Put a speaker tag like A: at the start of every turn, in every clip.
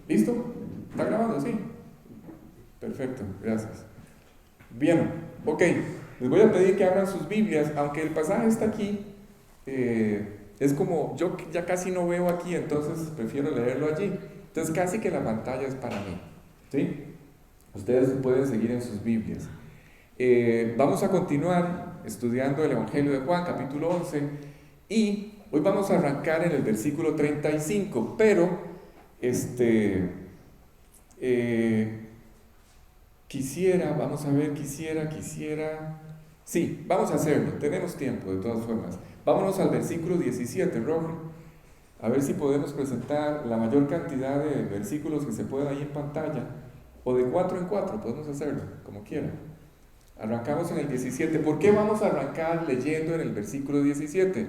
A: ¿Listo? ¿Está grabando? Sí. Perfecto, gracias. Bien, ok. Les voy a pedir que abran sus Biblias, aunque el pasaje está aquí. Es como, yo ya casi no veo aquí, entonces prefiero leerlo allí. Entonces casi que la pantalla es para mí. ¿Sí? Ustedes pueden seguir en sus Biblias. Vamos a continuar estudiando el Evangelio de Juan, capítulo 11, y hoy vamos a arrancar en el versículo 35, pero este, eh, vamos a ver, sí, vamos a hacerlo, tenemos tiempo de todas formas. Vámonos al versículo 17, Roger, a ver si podemos presentar la mayor cantidad de versículos que se pueda ahí en pantalla, o de 4 en 4, podemos hacerlo, como quieran. Arrancamos en el 17. ¿Por qué vamos a arrancar leyendo en el versículo 17?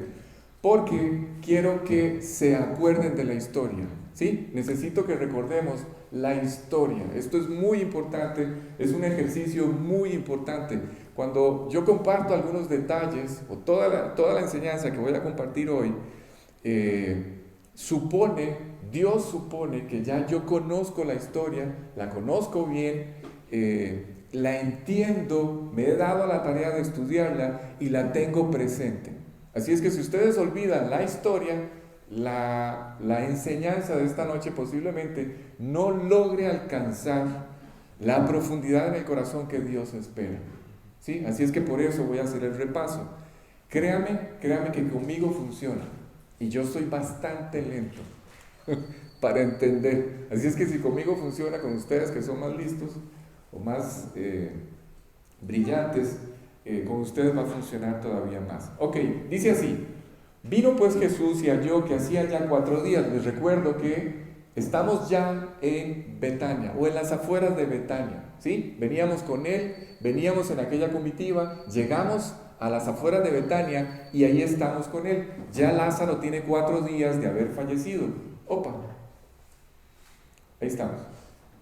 A: Porque quiero que se acuerden de la historia, ¿sí? Necesito que recordemos la historia. Esto es muy importante, es un ejercicio muy importante. Cuando yo comparto algunos detalles, o toda la enseñanza que voy a compartir hoy, Dios supone que ya yo conozco la historia, la conozco bien, la entiendo, me he dado la tarea de estudiarla y la tengo presente. Así es que si ustedes olvidan la historia, la enseñanza de esta noche posiblemente no logre alcanzar la profundidad en el corazón que Dios espera. ¿Sí? Así es que por eso voy a hacer el repaso. Créame que conmigo funciona. Y yo soy bastante lento para entender. Así es que si conmigo funciona, con ustedes que son más listos o más brillantes, con ustedes va a funcionar todavía más. Ok, dice así: vino pues Jesús y halló que hacía ya 4 días. Les recuerdo que estamos ya en Betania, o en las afueras de Betania, ¿sí? Veníamos con él, veníamos en aquella comitiva, llegamos a las afueras de Betania y ahí estamos con él. Ya Lázaro tiene 4 días de haber fallecido. Opa, ahí estamos.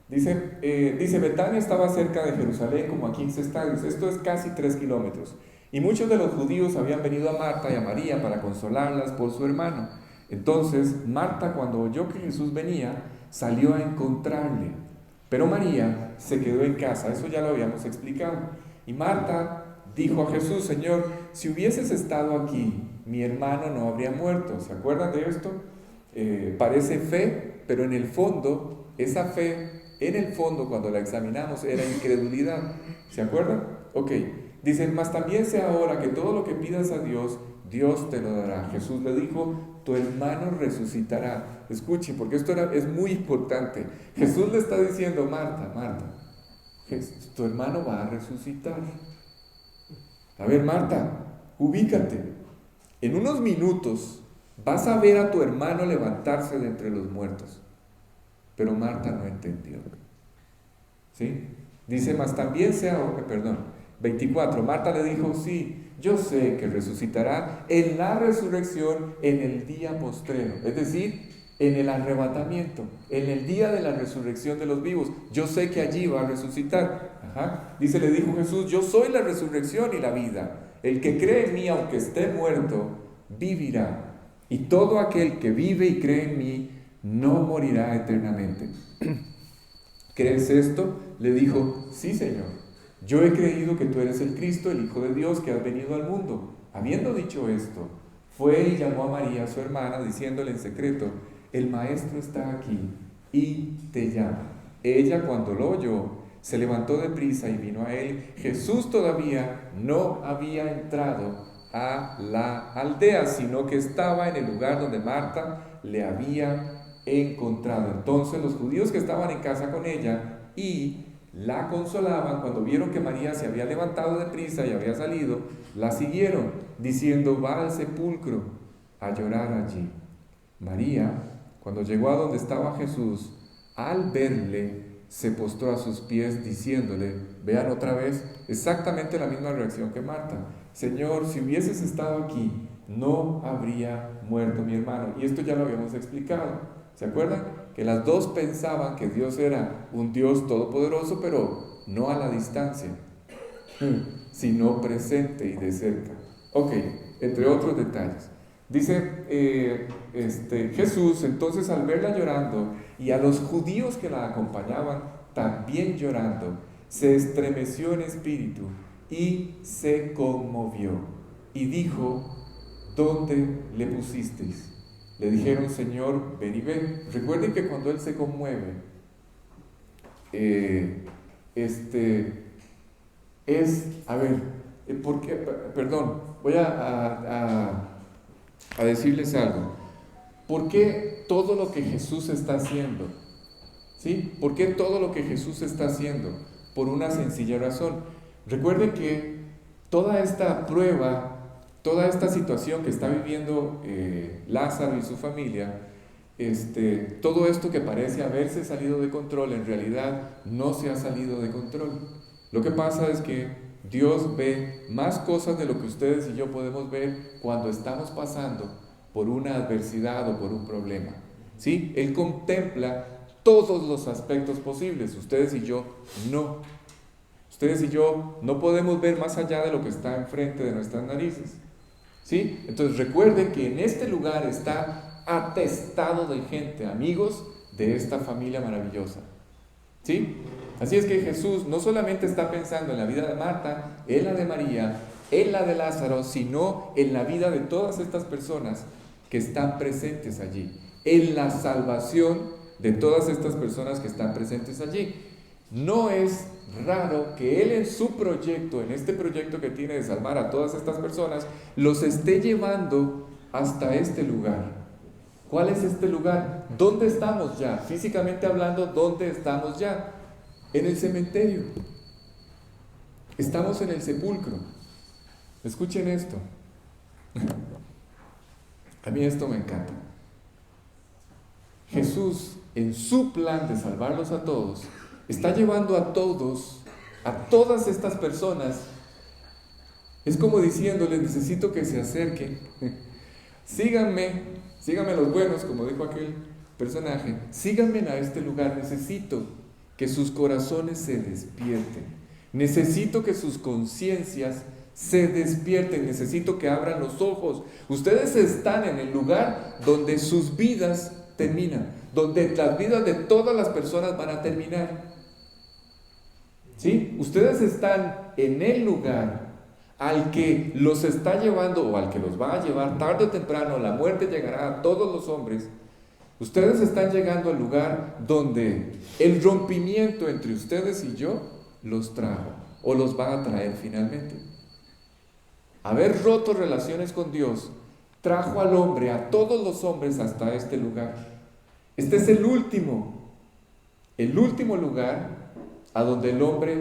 A: Dice, Betania estaba cerca de Jerusalén, como a 15 estadios. Esto es casi 3 kilómetros. Y muchos de los judíos habían venido a Marta y a María para consolarlas por su hermano. Entonces Marta, cuando oyó que Jesús venía, salió a encontrarle. Pero María se quedó en casa. Eso ya lo habíamos explicado. Y Marta dijo a Jesús: Señor, si hubieses estado aquí, mi hermano no habría muerto. ¿Se acuerdan de esto? Parece fe, pero en el fondo, esa fe, en el fondo, cuando la examinamos, era incredulidad. ¿Se acuerdan? Ok. Dicen: mas también sé ahora que todo lo que pidas a Dios, Dios te lo dará. Jesús le dijo: tu hermano resucitará. Escuchen, porque esto es muy importante. Jesús le está diciendo: Marta, Marta, tu hermano va a resucitar. A ver, Marta, ubícate. En unos minutos vas a ver a tu hermano levantarse de entre los muertos. Pero Marta no entendió. ¿Sí? Dice: mas también sea, perdón, 24. Marta le dijo: sí, yo sé que resucitará en la resurrección en el día postrero. Es decir, en el arrebatamiento, en el día de la resurrección de los vivos. Yo sé que allí va a resucitar. Ajá. Dice, le dijo Jesús: yo soy la resurrección y la vida. El que cree en mí, aunque esté muerto, vivirá. Y todo aquel que vive y cree en mí, no morirá eternamente. ¿Crees esto? Le dijo: sí, Señor. Yo he creído que tú eres el Cristo, el Hijo de Dios, que has venido al mundo. Habiendo dicho esto, fue y llamó a María, su hermana, diciéndole en secreto: el Maestro está aquí y te llama. Ella, cuando lo oyó, se levantó de prisa y vino a él. Jesús todavía no había entrado a la aldea, sino que estaba en el lugar donde Marta le había encontrado. Entonces los judíos que estaban en casa con ella y la consolaban, cuando vieron que María se había levantado de prisa y había salido, la siguieron, diciendo: va al sepulcro a llorar allí. María, cuando llegó a donde estaba Jesús, al verle, se postró a sus pies, diciéndole, vean otra vez, exactamente la misma reacción que Marta: Señor, si hubieses estado aquí, no habría muerto mi hermano. Y esto ya lo habíamos explicado. ¿Se acuerdan? Que las dos pensaban que Dios era un Dios todopoderoso, pero no a la distancia, sino presente y de cerca. Ok, entre otros detalles. Dice Jesús, entonces al verla llorando y a los judíos que la acompañaban también llorando, se estremeció en espíritu y se conmovió. Y dijo, ¿dónde le pusisteis? Le dijeron, Señor, ven y ve. Recuerden que cuando Él se conmueve, porque, perdón, voy a decirles algo. ¿Por qué todo lo que Jesús está haciendo? ¿Sí? ¿Por qué todo lo que Jesús está haciendo? Por una sencilla razón. Recuerden que toda esta prueba, toda esta situación que está viviendo Lázaro y su familia, todo esto que parece haberse salido de control, en realidad no se ha salido de control. Lo que pasa es que Dios ve más cosas de lo que ustedes y yo podemos ver cuando estamos pasando por una adversidad o por un problema. ¿Sí? Él contempla todos los aspectos posibles, ustedes y yo no. Ustedes y yo no podemos ver más allá de lo que está enfrente de nuestras narices. ¿Sí? Entonces recuerden que en este lugar está atestado de gente, amigos de esta familia maravillosa. ¿Sí? Así es que Jesús no solamente está pensando en la vida de Marta, en la de María, en la de Lázaro, sino en la vida de todas estas personas que están presentes allí, en la salvación de todas estas personas que están presentes allí. No es raro que Él en su proyecto, en este proyecto que tiene de salvar a todas estas personas, los esté llevando hasta este lugar. ¿Cuál es este lugar? ¿Dónde estamos ya? Físicamente hablando, ¿dónde estamos ya? En el cementerio. Estamos en el sepulcro. Escuchen esto. A mí esto me encanta. Jesús, en su plan de salvarlos a todos, está llevando a todos, a todas estas personas. Es como diciéndoles, necesito que se acerquen. Síganme los buenos, como dijo aquel personaje. Síganme a este lugar. Necesito que sus corazones se despierten. Necesito que sus conciencias se despierten. Necesito que abran los ojos. Ustedes están en el lugar donde sus vidas terminan, donde las vidas de todas las personas van a terminar. ¿Sí? Ustedes están en el lugar al que los está llevando o al que los va a llevar tarde o temprano. La muerte llegará a todos los hombres. Ustedes están llegando al lugar donde el rompimiento entre ustedes y yo los trajo o los va a traer finalmente. Haber roto relaciones con Dios trajo al hombre, a todos los hombres, hasta este lugar. Este es el último lugar a donde el hombre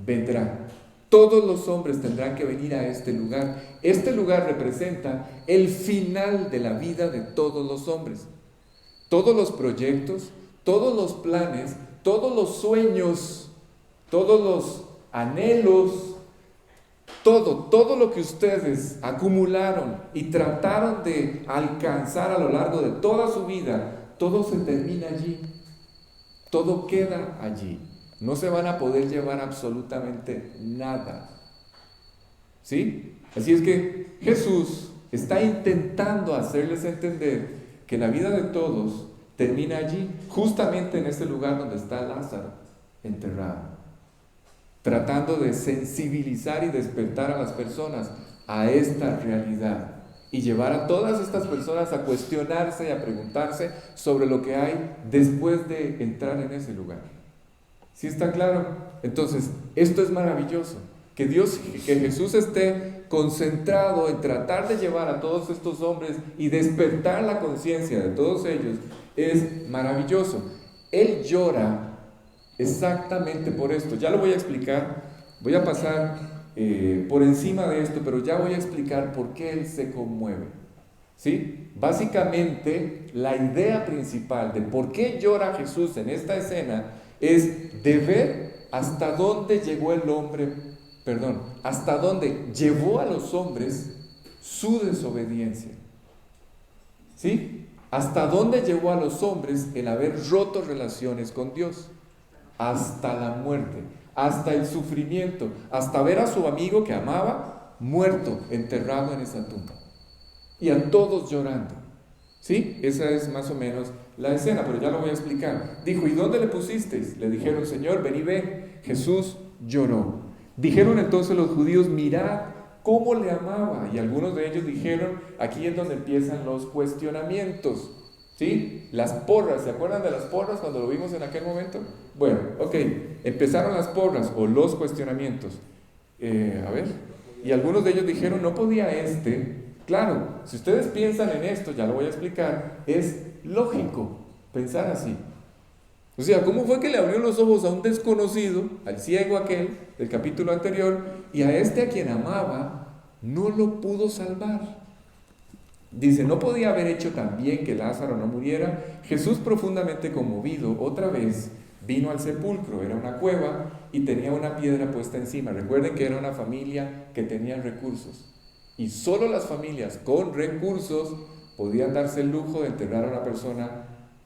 A: vendrá. Todos los hombres tendrán que venir a este lugar. Este lugar representa el final de la vida de todos los hombres. Todos los proyectos, todos los planes, todos los sueños, todos los anhelos, todo lo que ustedes acumularon y trataron de alcanzar a lo largo de toda su vida, todo se termina allí. Todo queda allí. No se van a poder llevar absolutamente nada. ¿Sí? Así es que Jesús está intentando hacerles entender que la vida de todos termina allí, justamente en ese lugar donde está Lázaro enterrado, tratando de sensibilizar y despertar a las personas a esta realidad y llevar a todas estas personas a cuestionarse y a preguntarse sobre lo que hay después de entrar en ese lugar. ¿Sí está claro? Entonces, esto es maravilloso, que Jesús esté concentrado en tratar de llevar a todos estos hombres y despertar la conciencia de todos ellos, es maravilloso. Él llora exactamente por esto. Ya lo voy a explicar, voy a pasar por encima de esto, pero ya voy a explicar por qué Él se conmueve. ¿Sí? Básicamente, la idea principal de por qué llora Jesús en esta escena es de ver hasta dónde llegó el hombre, hasta dónde llevó a los hombres su desobediencia. ¿Sí? Hasta dónde llevó a los hombres el haber roto relaciones con Dios. Hasta la muerte, hasta el sufrimiento, hasta ver a su amigo que amaba muerto, enterrado en esa tumba. y a todos llorando. ¿Sí? Esa es más o menos la escena, pero ya lo voy a explicar. Dijo, ¿y dónde le pusisteis? Le dijeron, Señor, ven y ve. Jesús lloró. Dijeron entonces los judíos, mirad cómo le amaba. Y algunos de ellos dijeron, aquí es donde empiezan los cuestionamientos. ¿Sí? Las porras, ¿se acuerdan de las porras cuando lo vimos en aquel momento? Bueno, ok, empezaron las porras o los cuestionamientos. A ver, y algunos de ellos dijeron, no podía claro, si ustedes piensan en esto, ya lo voy a explicar, es lógico pensar así. O sea, ¿cómo fue que le abrió los ojos a un desconocido, al ciego aquel del capítulo anterior, y a a quien amaba, no lo pudo salvar? Dice, ¿no podía haber hecho también que Lázaro no muriera? Jesús, profundamente conmovido, otra vez vino al sepulcro. Era una cueva y tenía una piedra puesta encima. Recuerden que era una familia que tenía recursos. Y solo las familias con recursos podían darse el lujo de enterrar a una persona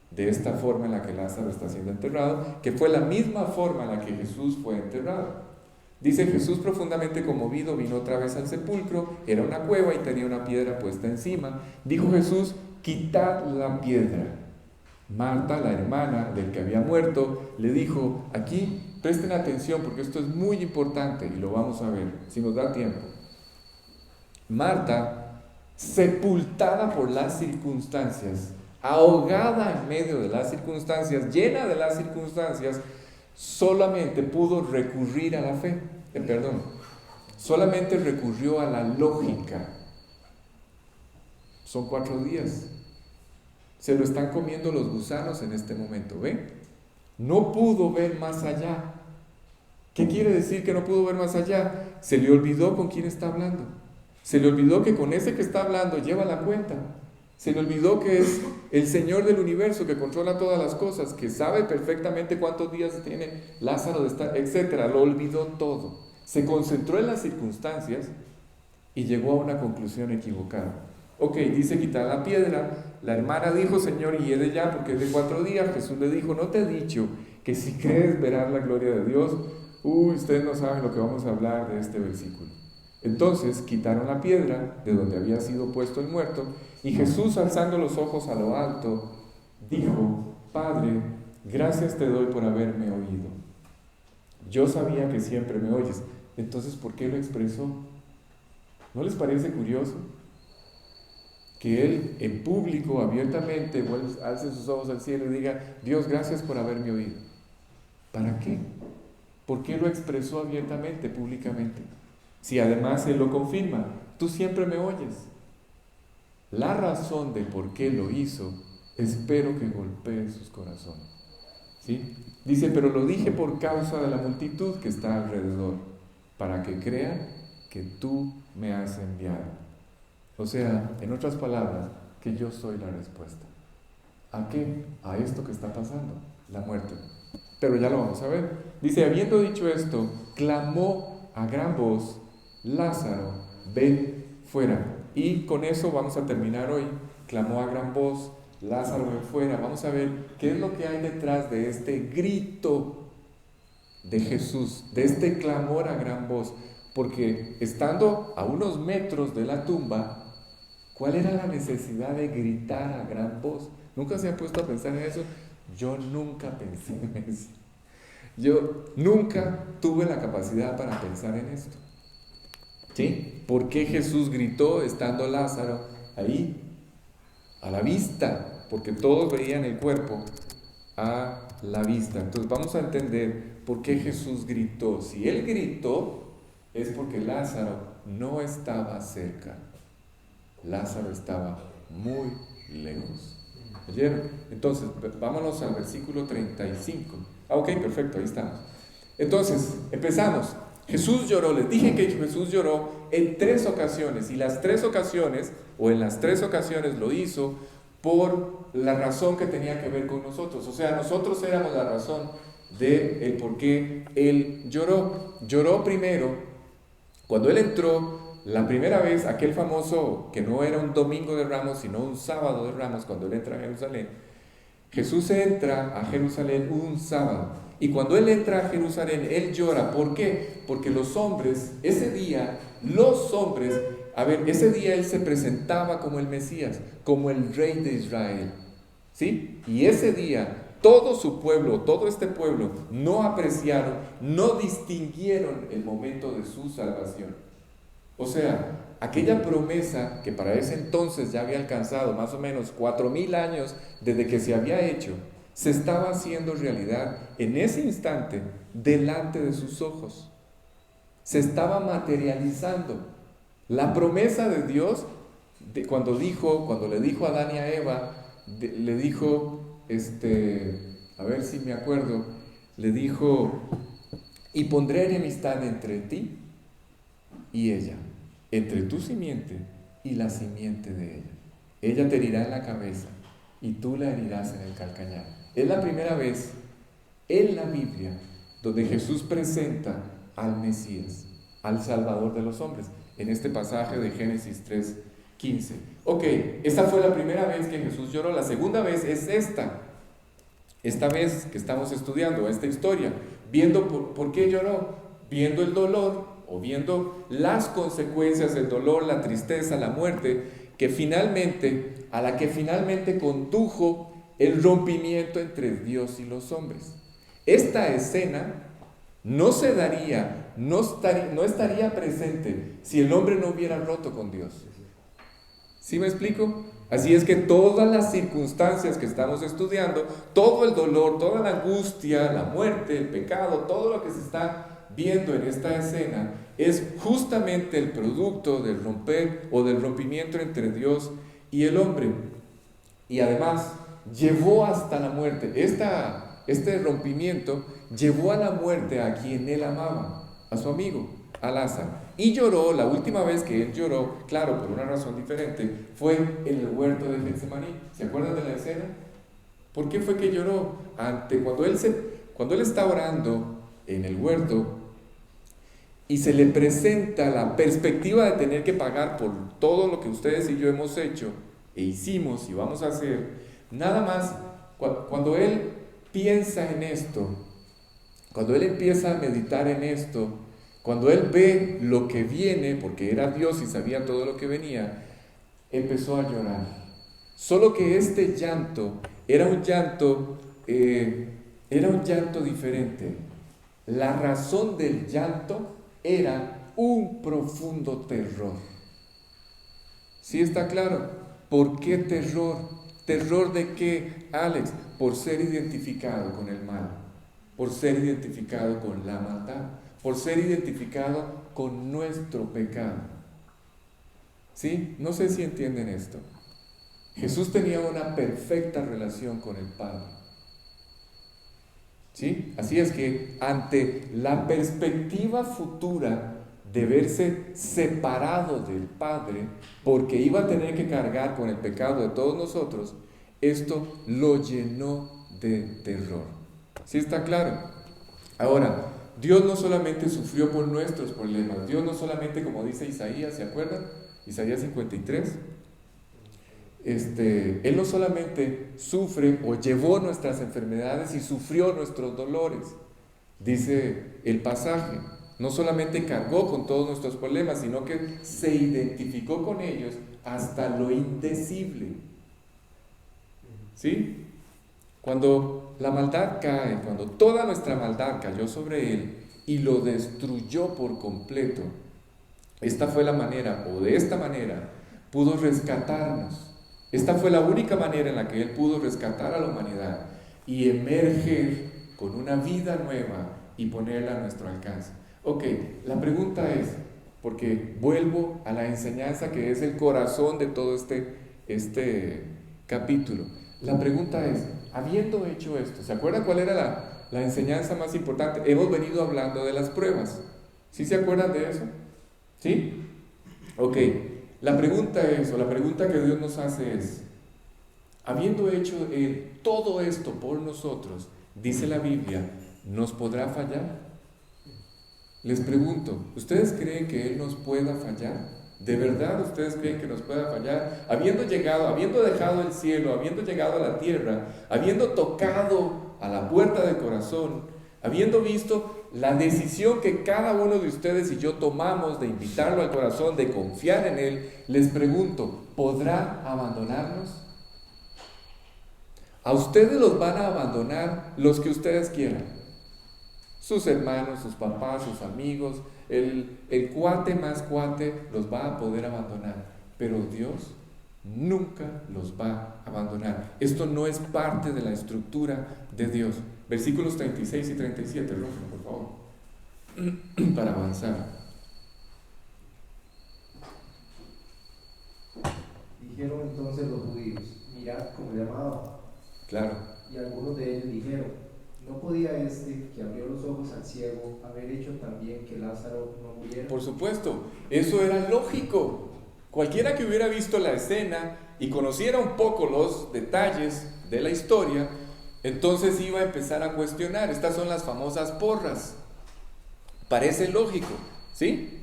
A: de esta forma en la que Lázaro está siendo enterrado, que fue la misma forma en la que Jesús fue enterrado. Dice, Jesús, profundamente conmovido, vino otra vez al sepulcro. Era una cueva y tenía una piedra puesta encima. Dijo Jesús, quitad la piedra. Marta, la hermana del que había muerto, le dijo, aquí presten atención porque esto es muy importante y lo vamos a ver, si nos da tiempo. Marta, sepultada por las circunstancias, ahogada en medio de las circunstancias, llena de las circunstancias, solamente pudo recurrir a la fe, solamente recurrió a la lógica. Son 4 días. Se lo están comiendo los gusanos en este momento, ¿ven? No pudo ver más allá. ¿Qué quiere decir que no pudo ver más allá? Se le olvidó con quién está hablando. Se le olvidó que con ese que está hablando lleva la cuenta. Se le olvidó que es el Señor del universo, que controla todas las cosas, que sabe perfectamente cuántos días tiene Lázaro de estar, etc. Lo olvidó todo. Se concentró en las circunstancias y llegó a una conclusión equivocada. Ok, dice quitar la piedra. La hermana dijo, Señor, y de ya, porque es de 4 días. Jesús le dijo, ¿no te he dicho que si crees verás la gloria de Dios? Ustedes no saben lo que vamos a hablar de este versículo. Entonces quitaron la piedra de donde había sido puesto el muerto, y Jesús, alzando los ojos a lo alto, dijo, Padre, gracias te doy por haberme oído. Yo sabía que siempre me oyes. Entonces, ¿por qué lo expresó? ¿No les parece curioso? Que él en público, abiertamente, alce sus ojos al cielo y diga, Dios, gracias por haberme oído. ¿Para qué? ¿Por qué lo expresó abiertamente, públicamente? Si además él lo confirma, tú siempre me oyes. La razón de por qué lo hizo, espero que golpee sus corazones. ¿Sí? Dice, pero lo dije por causa de la multitud que está alrededor, para que crean que tú me has enviado. O sea, en otras palabras, que yo soy la respuesta. ¿A qué? A esto que está pasando, la muerte. Pero ya lo vamos a ver. Dice, habiendo dicho esto, clamó a gran voz, Lázaro, ven fuera. Y con eso vamos a terminar hoy. Clamó a gran voz, Lázaro, ven fuera. Vamos a ver qué es lo que hay detrás de este grito de Jesús, de este clamor a gran voz. Porque estando a unos metros de la tumba, ¿cuál era la necesidad de gritar a gran voz? ¿Nunca se han puesto a pensar en eso? Yo nunca pensé en eso. Yo nunca tuve la capacidad para pensar en esto. ¿Sí? ¿Por qué Jesús gritó estando Lázaro ahí? A la vista, porque todos veían el cuerpo a la vista. Entonces vamos a entender por qué Jesús gritó. Si Él gritó, es porque Lázaro no estaba cerca. Lázaro estaba muy lejos. ¿Oyeron? Entonces, vámonos al versículo 35. Ok, perfecto, ahí estamos. Entonces, empezamos. Jesús lloró, les dije que Jesús lloró en 3 ocasiones, y las 3 ocasiones, o en las 3 ocasiones lo hizo por la razón que tenía que ver con nosotros. O sea, nosotros éramos la razón de el por qué Él lloró. Lloró primero, cuando Él entró, la primera vez, aquel famoso, que no era un domingo de Ramos, sino un sábado de Ramos, cuando Él entra a Jerusalén. Jesús entra a Jerusalén un sábado. Y cuando Él entra a Jerusalén, Él llora. ¿Por qué? Porque los hombres, ese día, los hombres A ver, ese día Él se presentaba como el Mesías, como el Rey de Israel, ¿sí? Y ese día todo su pueblo, todo este pueblo, no apreciaron, no distinguieron el momento de su salvación. O sea, aquella promesa que para ese entonces ya había alcanzado más o menos 4000 años desde que se había hecho, se estaba haciendo realidad en ese instante delante de sus ojos. Se estaba materializando. La promesa de Dios, cuando le dijo a Adán y a Eva, le dijo, a ver si me acuerdo, le dijo, y pondré enemistad entre ti y ella, entre tu simiente y la simiente de ella. Ella te herirá en la cabeza y tú la herirás en el calcañar. Es la primera vez en la Biblia donde Jesús presenta al Mesías, al Salvador de los hombres, en este pasaje de Génesis 3:15. Ok, esta fue la primera vez que Jesús lloró. La segunda vez es esta vez que estamos estudiando esta historia, viendo por qué lloró, viendo el dolor o viendo las consecuencias del dolor, la tristeza, la muerte, a la que finalmente condujo el rompimiento entre Dios y los hombres. Esta escena no estaría presente si el hombre no hubiera roto con Dios. ¿Sí me explico? Así es que todas las circunstancias que estamos estudiando, todo el dolor, toda la angustia, la muerte, el pecado, todo lo que se está viendo en esta escena es justamente el producto del romper o del rompimiento entre Dios y el hombre. Y además llevó hasta la muerte. Este rompimiento llevó a la muerte a quien él amaba, a su amigo, a Lázaro. Y lloró, la última vez que él lloró, claro, por una razón diferente, fue en el huerto de Getsemaní. ¿Se acuerdan de la escena? ¿Por qué fue que lloró? Cuando él está orando en el huerto y se le presenta la perspectiva de tener que pagar por todo lo que ustedes y yo hemos hecho e hicimos y vamos a hacer, nada más, cuando él piensa en esto, cuando él empieza a meditar en esto, cuando él ve lo que viene, porque era Dios y sabía todo lo que venía, empezó a llorar. Solo que este llanto era un llanto diferente. La razón del llanto era un profundo terror. ¿Sí está claro? ¿Por qué terror? ¿Terror de qué, Alex? Por ser identificado con el mal, por ser identificado con la maldad, por ser identificado con nuestro pecado. ¿Sí? No sé si entienden esto. Jesús tenía una perfecta relación con el Padre. ¿Sí? Así es que ante la perspectiva futura de verse separado del Padre, porque iba a tener que cargar con el pecado de todos nosotros, esto lo llenó de terror. ¿Sí está claro? Ahora, Dios no solamente sufrió por nuestros problemas, Dios no solamente, como dice Isaías, ¿se acuerdan? Isaías 53. Él no solamente sufre o llevó nuestras enfermedades y sufrió nuestros dolores, dice el pasaje. No solamente cargó con todos nuestros problemas, sino que se identificó con ellos hasta lo indecible. ¿Sí? Cuando la maldad cae, cuando toda nuestra maldad cayó sobre él y lo destruyó por completo, esta fue la manera, o de esta manera, pudo rescatarnos. Esta fue la única manera en la que él pudo rescatar a la humanidad y emerger con una vida nueva y ponerla a nuestro alcance. Ok, la pregunta es, porque vuelvo a la enseñanza que es el corazón de todo este capítulo. La pregunta es, habiendo hecho esto, ¿se acuerdan cuál era la enseñanza más importante? Hemos venido hablando de las pruebas. ¿Sí se acuerdan de eso? ¿Sí? Ok, la pregunta es, o la pregunta que Dios nos hace es, habiendo hecho todo esto por nosotros, dice la Biblia, ¿nos podrá fallar? Les pregunto, ¿ustedes creen que Él nos pueda fallar? ¿De verdad ustedes creen que nos pueda fallar? Habiendo dejado el cielo, habiendo llegado a la tierra, habiendo tocado a la puerta del corazón, Habiendo visto la decisión que cada uno de ustedes y yo tomamos de invitarlo al corazón, de confiar en Él, les pregunto, ¿podrá abandonarnos? A ustedes los van a abandonar los que ustedes quieran. Sus hermanos, sus papás, sus amigos, el cuate más cuate los va a poder abandonar. Pero Dios nunca los va a abandonar. Esto no es parte de la estructura de Dios. Versículos 36 y 37, Rómulo, por favor, para avanzar.
B: Dijeron entonces los judíos, mirad cómo le amaba.
A: Claro.
B: Y algunos de ellos dijeron, ¿no podía este que abrió los ojos al ciego haber hecho también que Lázaro no muriera?
A: Por supuesto, eso era lógico. Cualquiera que hubiera visto la escena y conociera un poco los detalles de la historia, entonces iba a empezar a cuestionar. Estas son las famosas porras. Parece lógico, ¿sí?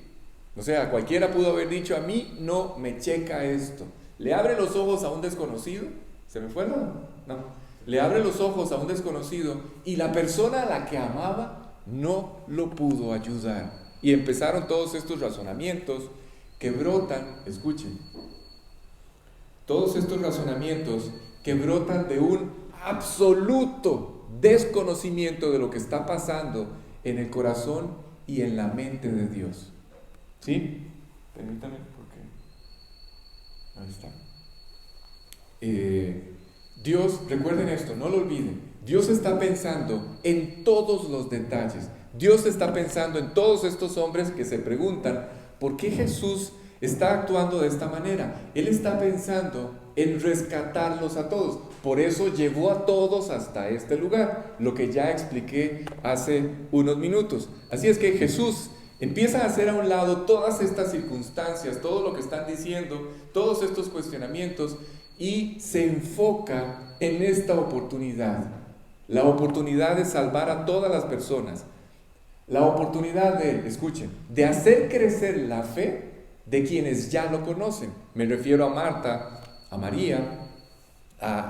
A: O sea, cualquiera pudo haber dicho, a mí no me checa esto. ¿Le abre los ojos a un desconocido? ¿Se me fue? No. Le abre los ojos a un desconocido y la persona a la que amaba no lo pudo ayudar. Y empezaron todos estos razonamientos que brotan, escuchen, todos estos razonamientos que brotan de un absoluto desconocimiento de lo que está pasando en el corazón y en la mente de Dios. ¿Sí? Permítame, porque ahí está. Dios, recuerden esto, no lo olviden, Dios está pensando en todos los detalles. Dios está pensando en todos estos hombres que se preguntan ¿por qué Jesús está actuando de esta manera? Él está pensando en rescatarlos a todos. Por eso llevó a todos hasta este lugar, lo que ya expliqué hace unos minutos. Así es que Jesús empieza a hacer a un lado todas estas circunstancias, todo lo que están diciendo, todos estos cuestionamientos, y se enfoca en esta oportunidad. La oportunidad de salvar a todas las personas. La oportunidad de, escuchen, de hacer crecer la fe de quienes ya lo conocen. Me refiero a Marta, a María,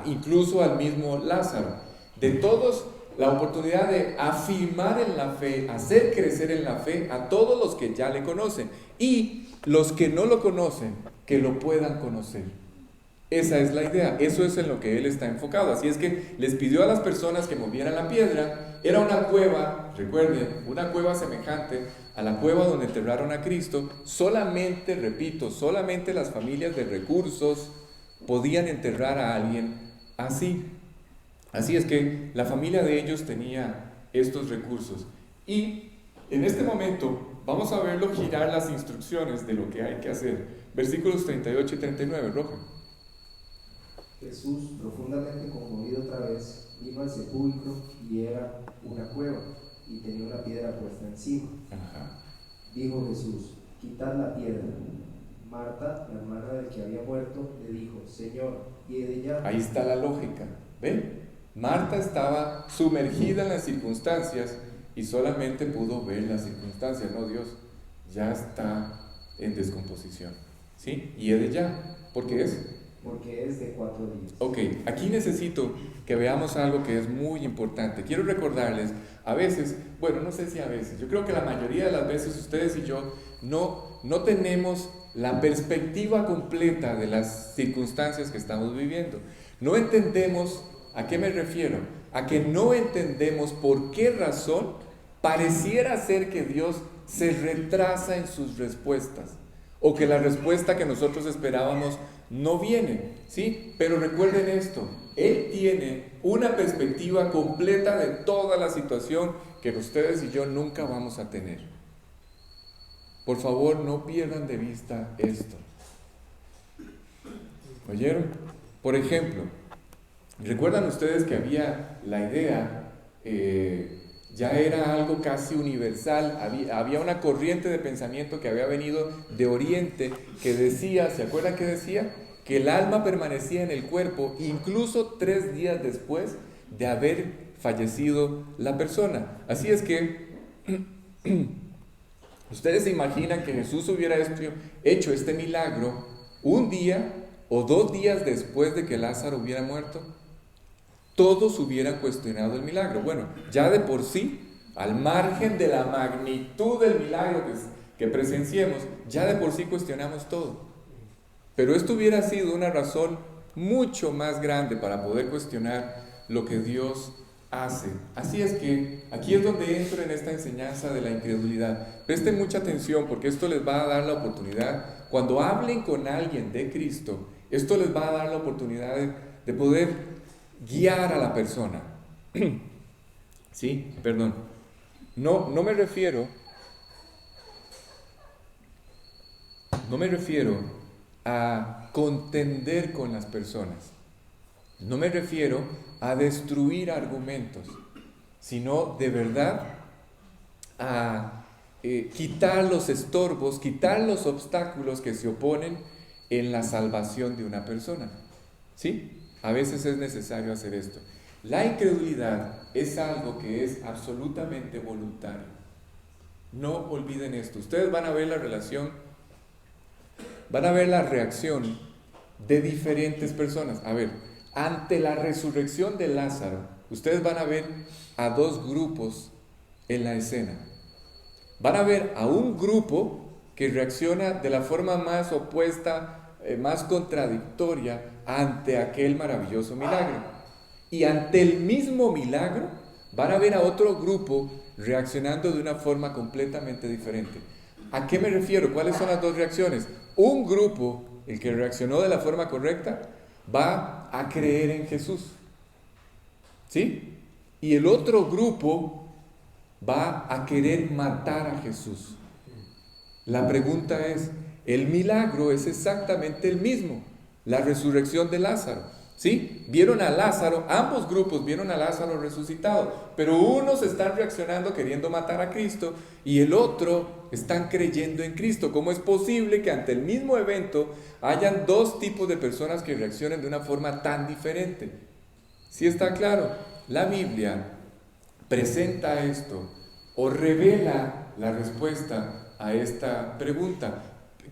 A: incluso al mismo Lázaro. De todos, la oportunidad de afirmar en la fe, hacer crecer en la fe a todos los que ya le conocen. Y los que no lo conocen, que lo puedan conocer. Esa es la idea, eso es en lo que él está enfocado. Así es que les pidió a las personas que movieran la piedra. Era una cueva, recuerden, una cueva semejante a la cueva donde enterraron a Cristo. Solamente, repito, solamente las familias de recursos podían enterrar a alguien así. Así es que la familia de ellos tenía estos recursos. Y en este momento vamos a verlo girar las instrucciones de lo que hay que hacer. Versículos 38 y 39, Rojo.
B: Jesús, profundamente conmovido otra vez, vino al sepulcro y era una cueva y tenía una piedra puesta encima. Dijo Jesús, quitad la piedra. Marta, la hermana del que había muerto, le dijo, Señor, hiede ya.
A: Ahí está la lógica, ¿ven? Marta estaba sumergida en las circunstancias y solamente pudo ver las circunstancias, no Dios, ya está en descomposición, ¿sí? Hiede ya, ¿por qué es?
B: Porque es de 4 días.
A: Ok, aquí necesito que veamos algo que es muy importante. Quiero recordarles, a veces, bueno, no sé si a veces, yo creo que la mayoría de las veces ustedes y yo no tenemos la perspectiva completa de las circunstancias que estamos viviendo. No entendemos, ¿a qué me refiero? A que no entendemos por qué razón pareciera ser que Dios se retrasa en sus respuestas, o que la respuesta que nosotros esperábamos no viene, ¿sí? Pero recuerden esto, Él tiene una perspectiva completa de toda la situación que ustedes y yo nunca vamos a tener. Por favor, no pierdan de vista esto. ¿Oyeron? Por ejemplo, ¿recuerdan ustedes que había la idea, ya era algo casi universal, había una corriente de pensamiento que había venido de Oriente que decía, ¿se acuerdan qué decía? Que el alma permanecía en el cuerpo incluso 3 días después de haber fallecido la persona. Así es que ustedes se imaginan que Jesús hubiera hecho este milagro 1 día o 2 días después de que Lázaro hubiera muerto. Todos hubieran cuestionado el milagro. Bueno, ya de por sí al margen de la magnitud del milagro que presenciemos, ya de por sí cuestionamos todo. Pero esto hubiera sido una razón mucho más grande para poder cuestionar lo que Dios hace. Así es que aquí es donde entro en esta enseñanza de la incredulidad. Presten mucha atención porque esto les va a dar la oportunidad, cuando hablen con alguien de Cristo, esto les va a dar la oportunidad de poder guiar a la persona. Sí, perdón. No me refiero a contender con las personas. No me refiero a destruir argumentos, sino de verdad a quitar los estorbos, quitar los obstáculos que se oponen en la salvación de una persona. ¿Sí? A veces es necesario hacer esto. La incredulidad es algo que es absolutamente voluntario. No olviden esto. Ustedes van a ver la relación, van a ver la reacción de diferentes personas. A ver, ante la resurrección de Lázaro, ustedes van a ver a dos grupos en la escena. Van a ver a un grupo que reacciona de la forma más opuesta, más contradictoria ante aquel maravilloso milagro. Y ante el mismo milagro van a ver a otro grupo reaccionando de una forma completamente diferente. ¿A qué me refiero? ¿Cuáles son las dos reacciones? Un grupo, el que reaccionó de la forma correcta, va a creer en Jesús. ¿Sí? Y el otro grupo va a querer matar a Jesús. La pregunta es, el milagro es exactamente el mismo, la resurrección de Lázaro. ¿Sí? Vieron a Lázaro, ambos grupos vieron a Lázaro resucitado, pero unos están reaccionando queriendo matar a Cristo y el otro están creyendo en Cristo. ¿Cómo es posible que ante el mismo evento hayan dos tipos de personas que reaccionen de una forma tan diferente? ¿Sí está claro? La Biblia presenta esto o revela la respuesta a esta pregunta.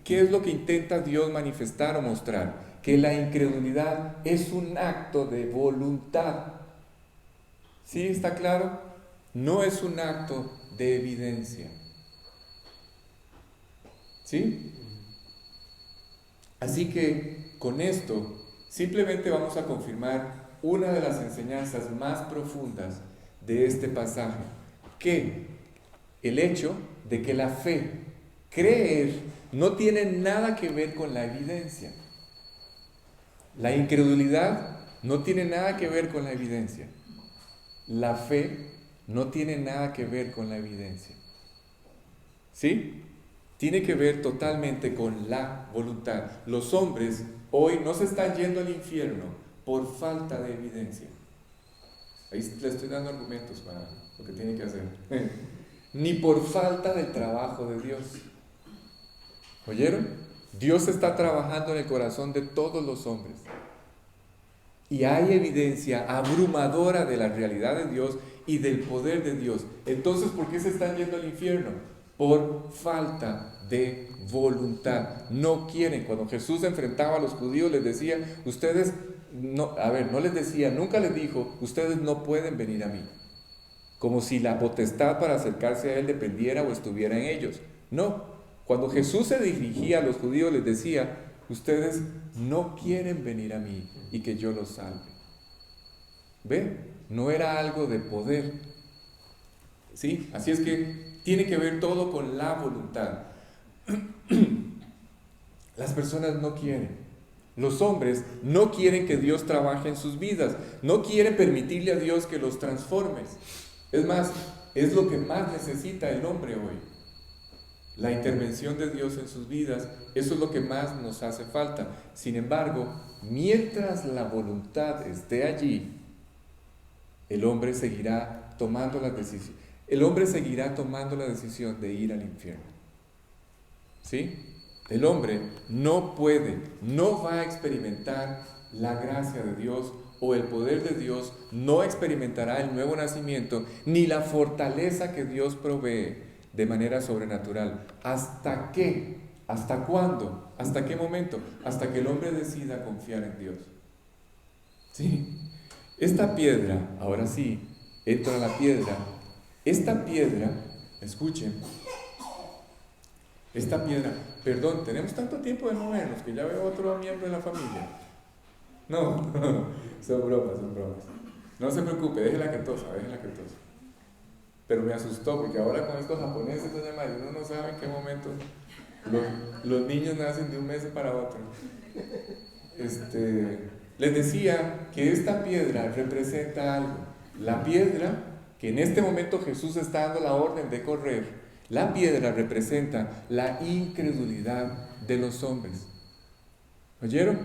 A: ¿Qué es lo que intenta Dios manifestar o mostrar? Que la incredulidad es un acto de voluntad. ¿Sí está claro? No es un acto de evidencia. ¿Sí? Así que con esto simplemente vamos a confirmar una de las enseñanzas más profundas de este pasaje, que el hecho de que la fe, creer, no tiene nada que ver con la evidencia. La incredulidad no tiene nada que ver con la evidencia. La fe no tiene nada que ver con la evidencia. ¿Sí? Tiene que ver totalmente con la voluntad. Los hombres hoy no se están yendo al infierno por falta de evidencia. Ahí le estoy dando argumentos para lo que tiene que hacer. Ni por falta del trabajo de Dios. ¿Oyeron? Dios está trabajando en el corazón de todos los hombres. Y hay evidencia abrumadora de la realidad de Dios y del poder de Dios. Entonces, ¿por qué se están yendo al infierno? Por falta de voluntad. No quieren. Cuando Jesús se enfrentaba a los judíos, les decía, ustedes, no les decía, nunca les dijo, ustedes no pueden venir a mí. Como si la potestad para acercarse a Él dependiera o estuviera en ellos. No. Cuando Jesús se dirigía a los judíos, les decía, ustedes no quieren venir a mí y que yo los salve. ¿Ve? No era algo de poder. ¿Sí? Así es que tiene que ver todo con la voluntad. Las personas no quieren. Los hombres no quieren que Dios trabaje en sus vidas. No quieren permitirle a Dios que los transforme. Es más, es lo que más necesita el hombre hoy. La intervención de Dios en sus vidas, eso es lo que más nos hace falta. Sin embargo, mientras la voluntad esté allí, el hombre seguirá tomando la decisión. El hombre seguirá tomando la decisión de ir al infierno. ¿Sí? El hombre no puede, no va a experimentar la gracia de Dios o el poder de Dios, no experimentará el nuevo nacimiento, ni la fortaleza que Dios provee de manera sobrenatural. ¿Hasta qué? ¿Hasta cuándo? ¿Hasta qué momento? Hasta que el hombre decida confiar en Dios. ¿Sí? Esta piedra, ahora sí, entra a la piedra, esta piedra, escuchen, esta piedra, perdón, tenemos tanto tiempo de no vernos que ya veo otro miembro de la familia. No, son bromas. No se preocupe, déjela que tosa. Pero me asustó porque ahora con estos japoneses, doña María, uno no sabe en qué momento los niños nacen de un mes para otro. Les decía que esta piedra representa algo. La piedra, que en este momento Jesús está dando la orden de correr, la piedra representa la incredulidad de los hombres. ¿Oyeron?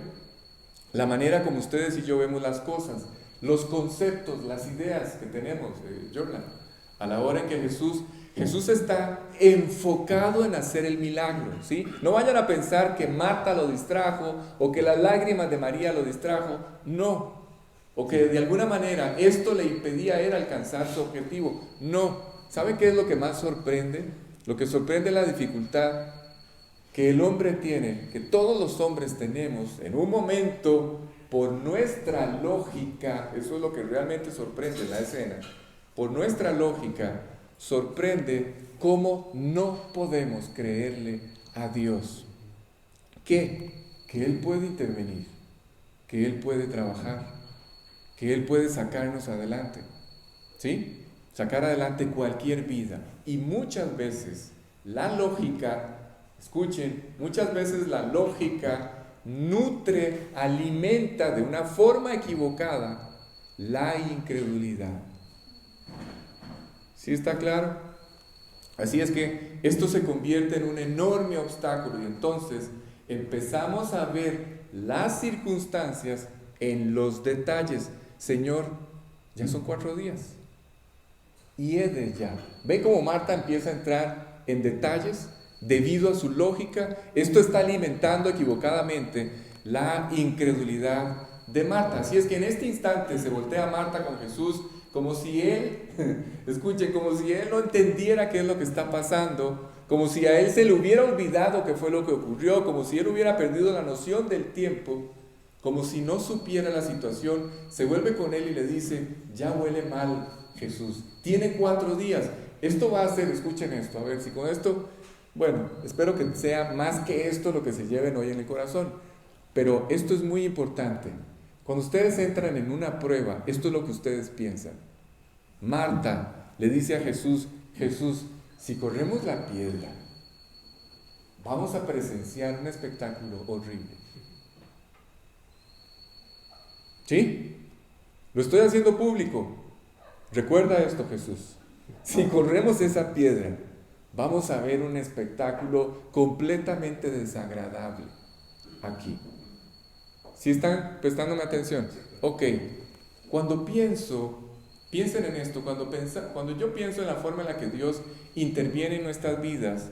A: La manera como ustedes y yo vemos las cosas, los conceptos, las ideas que tenemos, Jordan, a la hora en que Jesús está enfocado en hacer el milagro, ¿sí? No vayan a pensar que Marta lo distrajo o que las lágrimas de María lo distrajo, no. O que de alguna manera esto le impedía a él alcanzar su objetivo, no. ¿Saben qué es lo que más sorprende? Lo que sorprende es la dificultad que el hombre tiene, que todos los hombres tenemos en un momento por nuestra lógica. Eso es lo que realmente sorprende la escena. Por nuestra lógica sorprende cómo no podemos creerle a Dios. Que Él puede intervenir, que Él puede trabajar, que Él puede sacarnos adelante, ¿sí? Sacar adelante cualquier vida. Y muchas veces la lógica, escuchen, muchas veces la lógica nutre, alimenta de una forma equivocada la incredulidad. ¿Sí está claro? Así es que esto se convierte en un enorme obstáculo y entonces empezamos a ver las circunstancias en los detalles. Señor, ya son 4 días. Y he de ya. ¿Ve cómo Marta empieza a entrar en detalles? Debido a su lógica, esto está alimentando equivocadamente la incredulidad de Marta. Así es que en este instante se voltea Marta con Jesús como si él, escuchen, como si él no entendiera qué es lo que está pasando, como si a él se le hubiera olvidado qué fue lo que ocurrió, como si él hubiera perdido la noción del tiempo, como si no supiera la situación. Se vuelve con él y le dice, ya huele mal, Jesús, tiene 4 días, esto va a ser, escuchen esto, a ver si con esto, bueno, espero que sea más que esto lo que se lleven hoy en el corazón, pero esto es muy importante. Cuando ustedes entran en una prueba, esto es lo que ustedes piensan. Marta le dice a Jesús, Jesús, si corremos la piedra, vamos a presenciar un espectáculo horrible. ¿Sí? Lo estoy haciendo público. Recuerda esto, Jesús. Si corremos esa piedra, vamos a ver un espectáculo completamente desagradable aquí. ¿Sí están prestándome atención? Ok, piensen en esto, cuando yo pienso en la forma en la que Dios interviene en nuestras vidas,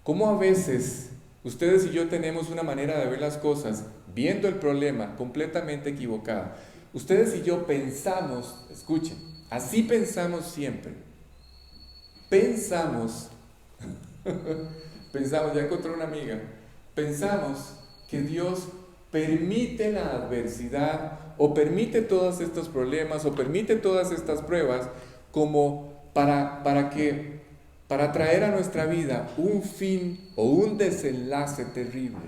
A: cómo a veces ustedes y yo tenemos una manera de ver las cosas, viendo el problema completamente equivocada. Ustedes y yo pensamos, escuchen, así pensamos siempre. Pensamos, ya encontré una amiga, pensamos que Dios permite la adversidad o permite todos estos problemas o permite todas estas pruebas como para traer a nuestra vida un fin o un desenlace terrible.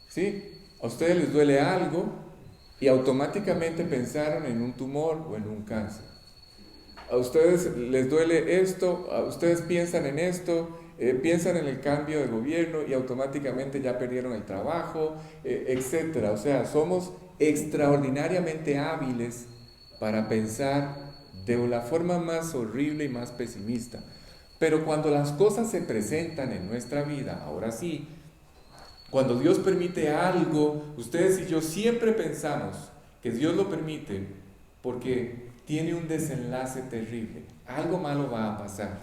A: ¿Sí? A ustedes les duele algo y automáticamente pensaron en un tumor o en un cáncer. A ustedes les duele esto, a ustedes piensan en esto, piensan en el cambio de gobierno y automáticamente ya perdieron el trabajo, etc. O sea, somos extraordinariamente hábiles para pensar de la forma más horrible y más pesimista. Pero cuando las cosas se presentan en nuestra vida, ahora sí, cuando Dios permite algo, ustedes y yo siempre pensamos que Dios lo permite porque tiene un desenlace terrible. Algo malo va a pasar.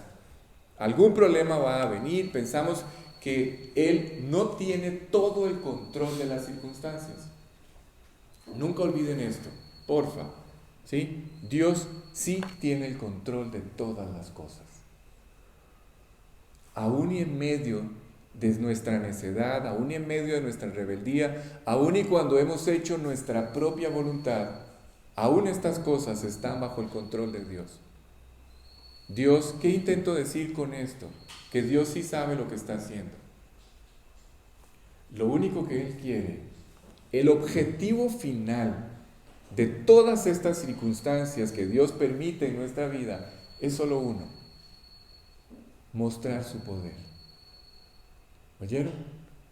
A: Algún problema va a venir. Pensamos que Él no tiene todo el control de las circunstancias. Nunca olviden esto, porfa. ¿Sí? Dios sí tiene el control de todas las cosas. Aún y en medio de nuestra necedad, aún y en medio de nuestra rebeldía, aún y cuando hemos hecho nuestra propia voluntad, aún estas cosas están bajo el control de Dios. Dios, ¿qué intento decir con esto? Que Dios sí sabe lo que está haciendo. Lo único que Él quiere, el objetivo final de todas estas circunstancias que Dios permite en nuestra vida, es solo uno: mostrar su poder. ¿Oyeron?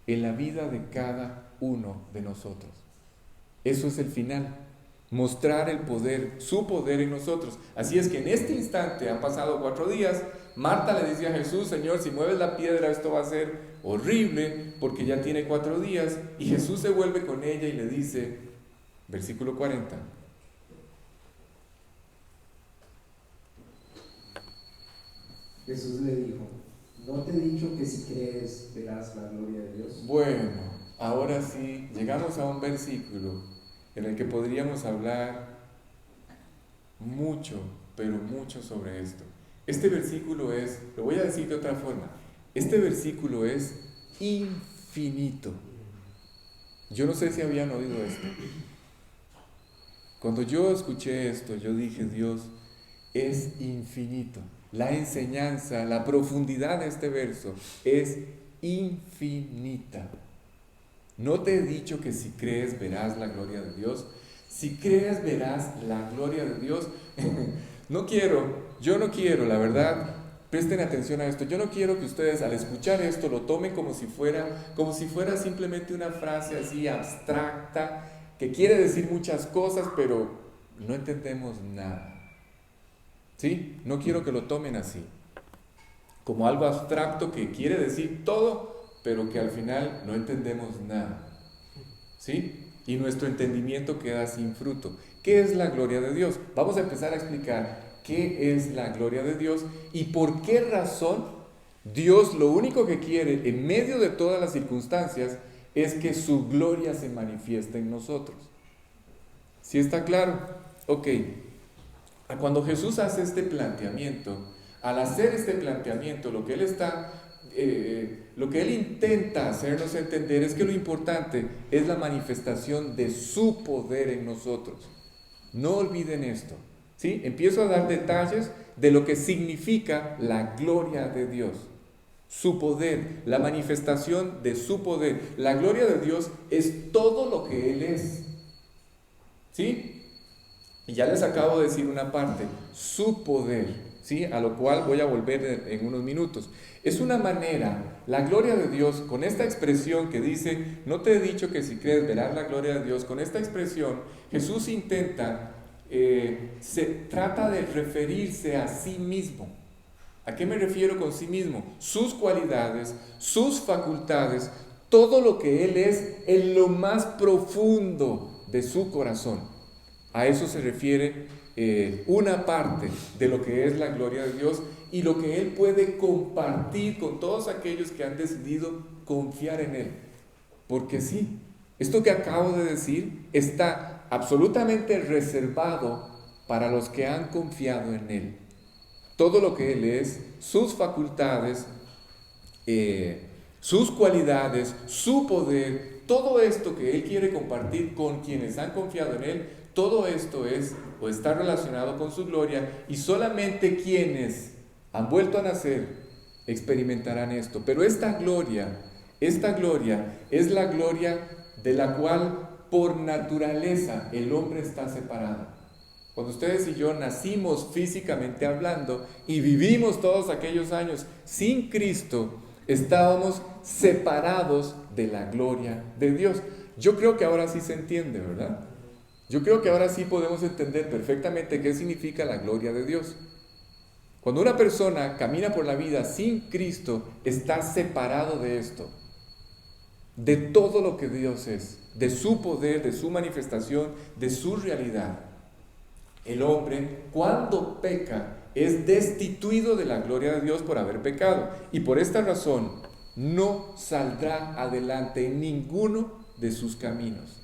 A: En la vida de cada uno de nosotros. Eso es el final. Mostrar el poder, su poder en nosotros. Así es que en este instante han pasado 4 días. Marta le dice a Jesús: Señor, si mueves la piedra esto va a ser horrible, porque ya tiene 4 días. Y Jesús se vuelve con ella y le dice, versículo 40.
B: Jesús le dijo: ¿no te he dicho que si crees verás la gloria de Dios?
A: Bueno, ahora sí, llegamos a un versículo en el que podríamos hablar mucho, pero mucho sobre esto. Este versículo es, lo voy a decir de otra forma, este versículo es infinito. Yo no sé si habían oído esto. Cuando yo escuché esto, yo dije, Dios, es infinito. La enseñanza, la profundidad de este verso es infinita. ¿No te he dicho que si crees verás la gloria de Dios? Si crees verás la gloria de Dios. Yo no quiero, la verdad, presten atención a esto. Yo no quiero que ustedes al escuchar esto lo tomen como si fuera simplemente una frase así abstracta que quiere decir muchas cosas, pero no entendemos nada. ¿Sí? No quiero que lo tomen así, como algo abstracto que quiere decir todo, pero que al final no entendemos nada. ¿Sí? Y nuestro entendimiento queda sin fruto. ¿Qué es la gloria de Dios? Vamos a empezar a explicar qué es la gloria de Dios y por qué razón Dios lo único que quiere en medio de todas las circunstancias es que su gloria se manifieste en nosotros. ¿Sí está claro? Ok. Cuando Jesús hace este planteamiento, al hacer este planteamiento, lo que Él intenta hacernos entender es que lo importante es la manifestación de su poder en nosotros. No olviden esto, ¿sí? Empiezo a dar detalles de lo que significa la gloria de Dios. Su poder, la manifestación de su poder. La gloria de Dios es todo lo que Él es, ¿sí? Y ya les acabo de decir una parte, su poder, ¿sí? A lo cual voy a volver en unos minutos. Es una manera, la gloria de Dios, con esta expresión que dice, no te he dicho que si crees verás la gloria de Dios, con esta expresión Jesús trata de referirse a sí mismo. ¿A qué me refiero con sí mismo? Sus cualidades, sus facultades, todo lo que Él es en lo más profundo de su corazón. A eso se refiere una parte de lo que es la gloria de Dios y lo que Él puede compartir con todos aquellos que han decidido confiar en Él. Porque sí, esto que acabo de decir está absolutamente reservado para los que han confiado en Él. Todo lo que Él es, sus facultades, sus cualidades, su poder, todo esto que Él quiere compartir con quienes han confiado en Él, todo esto es o está relacionado con su gloria y solamente quienes han vuelto a nacer experimentarán esto. Pero esta gloria es la gloria de la cual por naturaleza el hombre está separado. Cuando ustedes y yo nacimos físicamente hablando y vivimos todos aquellos años sin Cristo, estábamos separados de la gloria de Dios. Yo creo que ahora sí se entiende, ¿verdad? Yo creo que ahora sí podemos entender perfectamente qué significa la gloria de Dios. Cuando una persona camina por la vida sin Cristo, está separado de esto, de todo lo que Dios es, de su poder, de su manifestación, de su realidad. El hombre, cuando peca, es destituido de la gloria de Dios por haber pecado. Y por esta razón, no saldrá adelante en ninguno de sus caminos.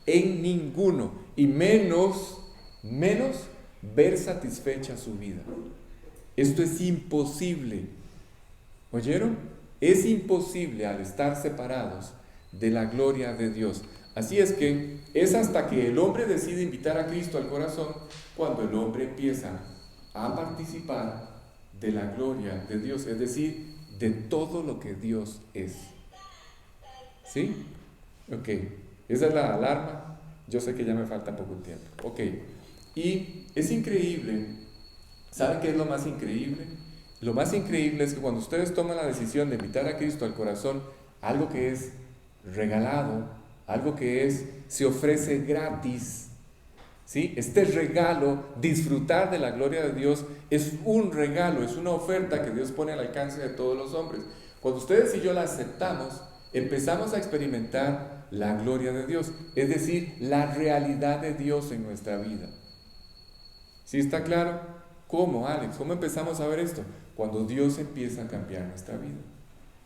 A: En ninguno. Y menos ver satisfecha su vida. Esto es imposible. ¿Oyeron? Es imposible al estar separados de la gloria de Dios. Así es que es hasta que el hombre decide invitar a Cristo al corazón cuando el hombre empieza a participar de la gloria de Dios, es decir, de todo lo que Dios es. ¿Sí? Ok, esa es la alarma. Yo sé que ya me falta poco tiempo. Ok, y es increíble. ¿Saben qué es lo más increíble? Lo más increíble es que cuando ustedes toman la decisión de invitar a Cristo al corazón, algo que es regalado, algo que se ofrece gratis, ¿sí? Este regalo, disfrutar de la gloria de Dios, es un regalo, es una oferta que Dios pone al alcance de todos los hombres. Cuando ustedes y yo la aceptamos, empezamos a experimentar la gloria de Dios, es decir, la realidad de Dios en nuestra vida. ¿Sí está claro? ¿Cómo, Alex? ¿Cómo empezamos a ver esto? Cuando Dios empieza a cambiar nuestra vida.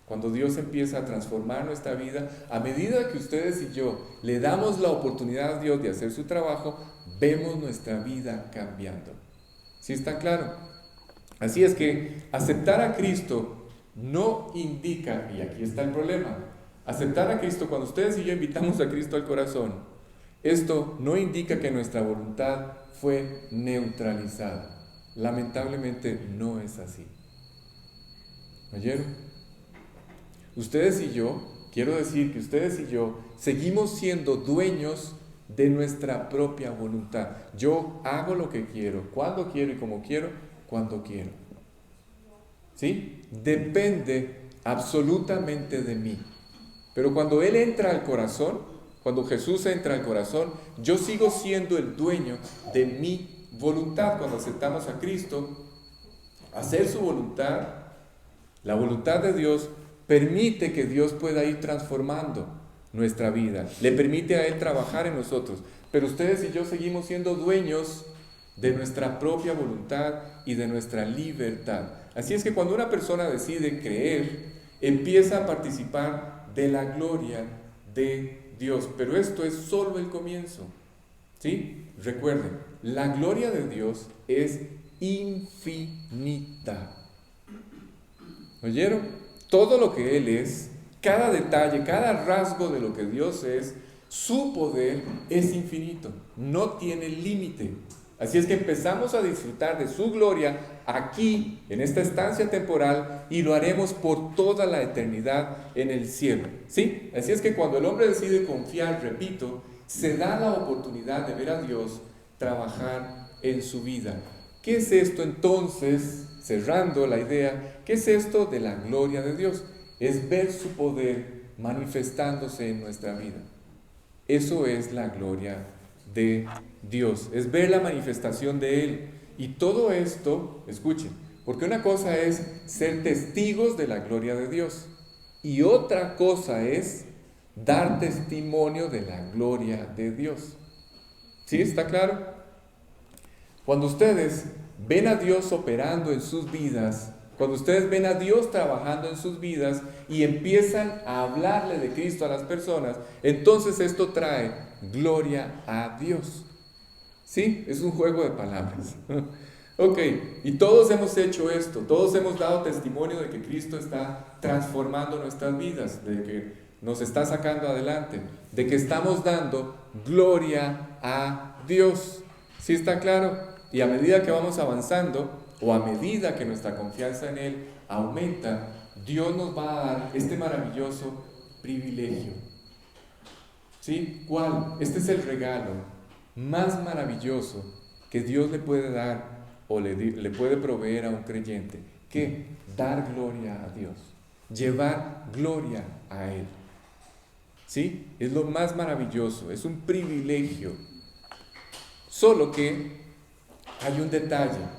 A: Cuando Dios empieza a transformar nuestra vida, a medida que ustedes y yo le damos la oportunidad a Dios de hacer su trabajo, vemos nuestra vida cambiando. ¿Sí está claro? Así es que aceptar a Cristo no indica, y aquí está el problema, aceptar a Cristo, cuando ustedes y yo invitamos a Cristo al corazón, esto no indica que nuestra voluntad fue neutralizada. Lamentablemente no es así. ¿Oyeron? Ustedes y yo, quiero decir que ustedes y yo seguimos siendo dueños de nuestra propia voluntad. Yo hago lo que quiero, cuando quiero y como quiero, cuando quiero. ¿Sí? Depende absolutamente de mí. Pero cuando Él entra al corazón, cuando Jesús entra al corazón, yo sigo siendo el dueño de mi voluntad. Cuando aceptamos a Cristo, hacer su voluntad, la voluntad de Dios, permite que Dios pueda ir transformando nuestra vida, le permite a Él trabajar en nosotros, pero ustedes y yo seguimos siendo dueños de nuestra propia voluntad y de nuestra libertad. Así es que cuando una persona decide creer, empieza a participar de la gloria de Dios, pero esto es solo el comienzo, ¿sí? Recuerden, la gloria de Dios es infinita. ¿Oyeron? Todo lo que Él es, cada detalle, cada rasgo de lo que Dios es, su poder es infinito, no tiene límite. Así es que empezamos a disfrutar de su gloria aquí, en esta estancia temporal, y lo haremos por toda la eternidad en el cielo. ¿Sí? Así es que cuando el hombre decide confiar, repito, se da la oportunidad de ver a Dios trabajar en su vida. ¿Qué es esto entonces? Cerrando la idea, ¿qué es esto de la gloria de Dios? Es ver su poder manifestándose en nuestra vida. Eso es la gloria de Dios, es ver la manifestación de Él. Y todo esto, escuchen, porque una cosa es ser testigos de la gloria de Dios y otra cosa es dar testimonio de la gloria de Dios. ¿Sí? ¿Está claro? Cuando ustedes ven a Dios operando en sus vidas, cuando ustedes ven a Dios trabajando en sus vidas y empiezan a hablarle de Cristo a las personas, entonces esto trae gloria a Dios. ¿Sí? Es un juego de palabras. Ok, y todos hemos hecho esto, todos hemos dado testimonio de que Cristo está transformando nuestras vidas, de que nos está sacando adelante, de que estamos dando gloria a Dios. ¿Sí está claro? Y a medida que vamos avanzando, o a medida que nuestra confianza en Él aumenta, Dios nos va a dar este maravilloso privilegio. ¿Sí? ¿Cuál? Este es el regalo más maravilloso que Dios le puede dar o le puede proveer a un creyente. ¿Qué? Dar gloria a Dios, llevar gloria a Él. ¿Sí? Es lo más maravilloso, es un privilegio. Solo que hay un detalle.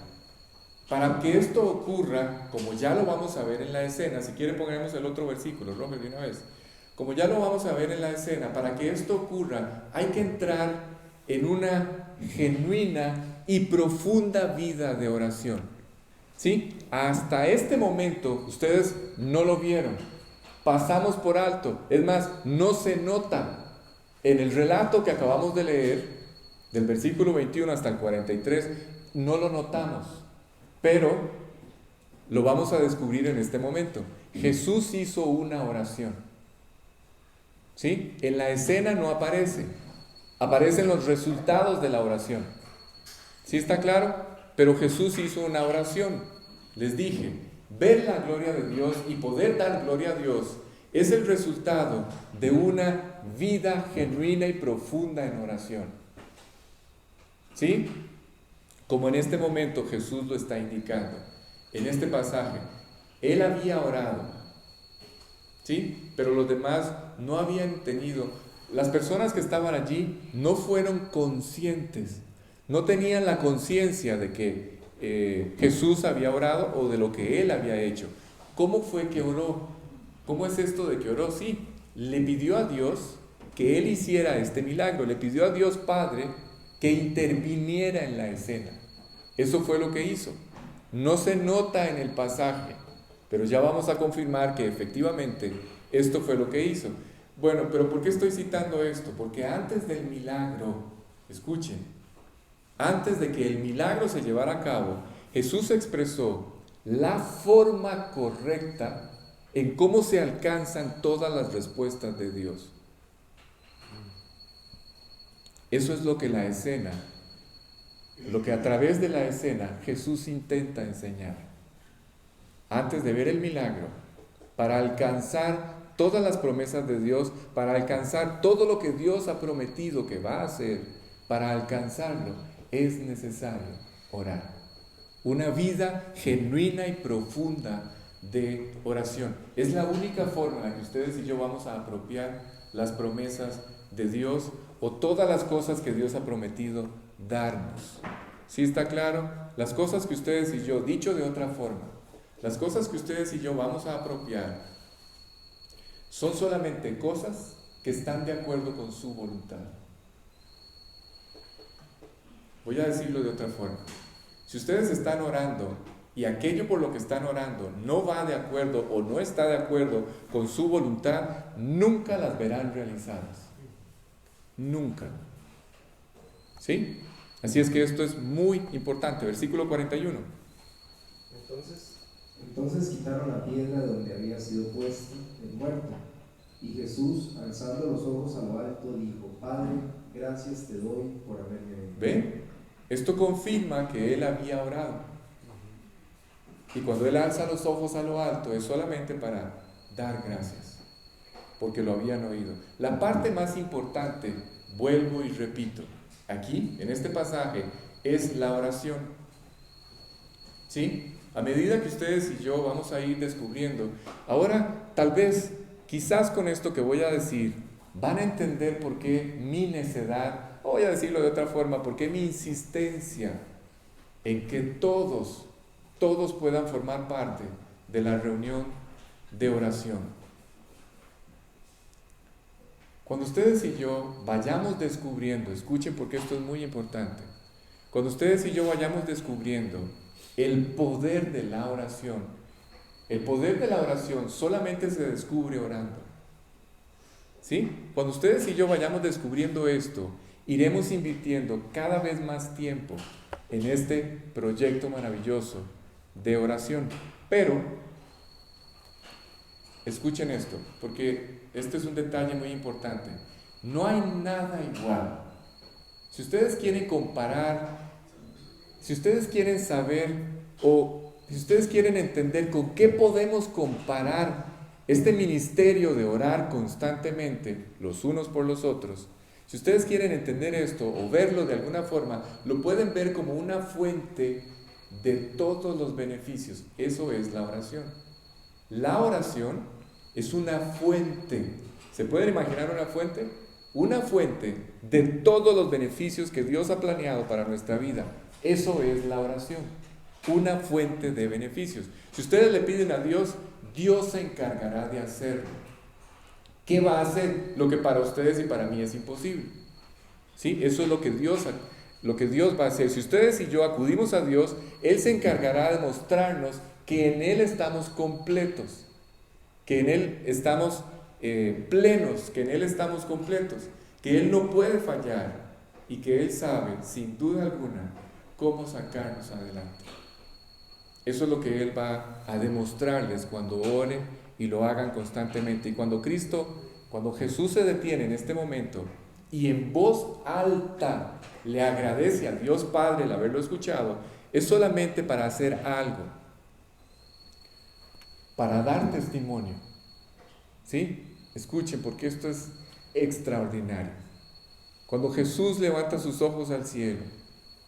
A: Para que esto ocurra, como ya lo vamos a ver en la escena, si quiere ponemos el otro versículo, Romer, de una vez. Como ya lo vamos a ver en la escena, para que esto ocurra, hay que entrar en una genuina y profunda vida de oración. ¿Sí? Hasta este momento, ustedes no lo vieron. Pasamos por alto. Es más, no se nota. En el relato que acabamos de leer, del versículo 21 hasta el 43, no lo notamos. Pero lo vamos a descubrir en este momento. Jesús hizo una oración. ¿Sí? En la escena no aparece. Aparecen los resultados de la oración. ¿Sí está claro? Pero Jesús hizo una oración. les dije, ver la gloria de Dios y poder dar gloria a Dios es el resultado de una vida genuina y profunda en oración. ¿Sí? Como en este momento Jesús lo está indicando. En este pasaje, Él había orado, ¿sí? Pero los demás no habían tenido, las personas que estaban allí no fueron conscientes, no tenían la conciencia de que Jesús había orado o de lo que Él había hecho. ¿Cómo fue que oró? ¿Cómo es esto de que oró? Sí, le pidió a Dios que Él hiciera este milagro, le pidió a Dios Padre que interviniera en la escena. Eso fue lo que hizo. No se nota en el pasaje, pero ya vamos a confirmar que efectivamente esto fue lo que hizo. Bueno, pero ¿por qué estoy citando esto? Porque antes del milagro, escuchen, antes de que el milagro se llevara a cabo, Jesús expresó la forma correcta en cómo se alcanzan todas las respuestas de Dios. Eso es lo que la escena, lo que a través de la escena Jesús intenta enseñar. Antes de ver el milagro, para alcanzar todas las promesas de Dios, para alcanzar todo lo que Dios ha prometido que va a hacer, para alcanzarlo es necesario orar. Una vida genuina y profunda de oración. Es la única forma en la que ustedes y yo vamos a apropiar las promesas de Dios o todas las cosas que Dios ha prometido darnos. ¿Sí está claro? Las cosas que ustedes y yo, dicho de otra forma, las cosas que ustedes y yo vamos a apropiar son solamente cosas que están de acuerdo con su voluntad. Voy a decirlo de otra forma. Si ustedes están orando y aquello por lo que están orando no va de acuerdo o no está de acuerdo con su voluntad, nunca las verán realizadas. Nunca. ¿Sí? Así es que esto es muy importante. Versículo 41.
B: Entonces quitaron la piedra donde había sido puesto el muerto. Y Jesús, alzando los ojos a lo alto, dijo: Padre, gracias te doy por haberme oído.
A: ¿Ven? Esto confirma que Él había orado. Y cuando Él alza los ojos a lo alto es solamente para dar gracias, porque lo habían oído. La parte más importante, vuelvo y repito, aquí, en este pasaje, es la oración. ¿Sí? A medida que ustedes y yo vamos a ir descubriendo, ahora tal vez, quizás con esto que voy a decir, van a entender por qué mi necedad, o voy a decirlo de otra forma, por qué mi insistencia en que todos puedan formar parte de la reunión de oración. Cuando ustedes y yo vayamos descubriendo, escuchen porque esto es muy importante, cuando ustedes y yo vayamos descubriendo el poder de la oración, el poder de la oración solamente se descubre orando. ¿Sí? Cuando ustedes y yo vayamos descubriendo esto, iremos invirtiendo cada vez más tiempo en este proyecto maravilloso de oración. Pero, escuchen esto, porque este es un detalle muy importante. No hay nada igual. Si ustedes quieren comparar, si ustedes quieren saber o si ustedes quieren entender con qué podemos comparar este ministerio de orar constantemente los unos por los otros, si ustedes quieren entender esto o verlo de alguna forma, lo pueden ver como una fuente de todos los beneficios. Eso es la oración. La oración es una fuente. ¿Se pueden imaginar una fuente? Una fuente de todos los beneficios que Dios ha planeado para nuestra vida. Eso es la oración. Una fuente de beneficios. Si ustedes le piden a Dios, Dios se encargará de hacerlo. ¿Qué va a hacer? Lo que para ustedes y para mí es imposible. ¿Sí? Eso es lo que Dios va a hacer. Si ustedes y yo acudimos a Dios, Él se encargará de mostrarnos que en Él estamos completos, que en Él estamos plenos, que en Él estamos completos, que Él no puede fallar y que Él sabe, sin duda alguna, cómo sacarnos adelante. Eso es lo que Él va a demostrarles cuando oren y lo hagan constantemente. Y cuando Jesús se detiene en este momento y en voz alta le agradece a Dios Padre el haberlo escuchado, es solamente para hacer algo. para dar testimonio. ¿Sí? Escuchen, porque esto es extraordinario. Cuando Jesús levanta sus ojos al cielo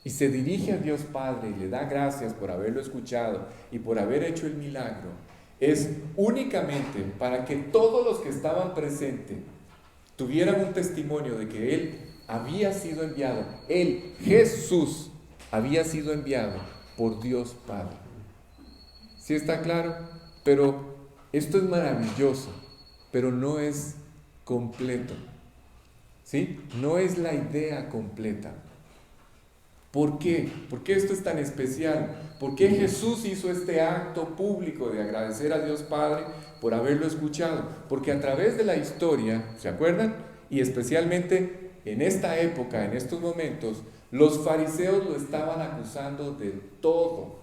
A: y se dirige a Dios Padre y le da gracias por haberlo escuchado y por haber hecho el milagro, es únicamente para que todos los que estaban presentes tuvieran un testimonio de que Él había sido enviado, Él, Jesús, había sido enviado por Dios Padre. ¿Sí está claro? Pero esto es maravilloso, pero no es completo. ¿Sí? No es la idea completa. ¿Por qué? ¿Por qué esto es tan especial? ¿Por qué Jesús hizo este acto público de agradecer a Dios Padre por haberlo escuchado? Porque a través de la historia, ¿se acuerdan? Y especialmente en esta época, en estos momentos, los fariseos lo estaban acusando de todo.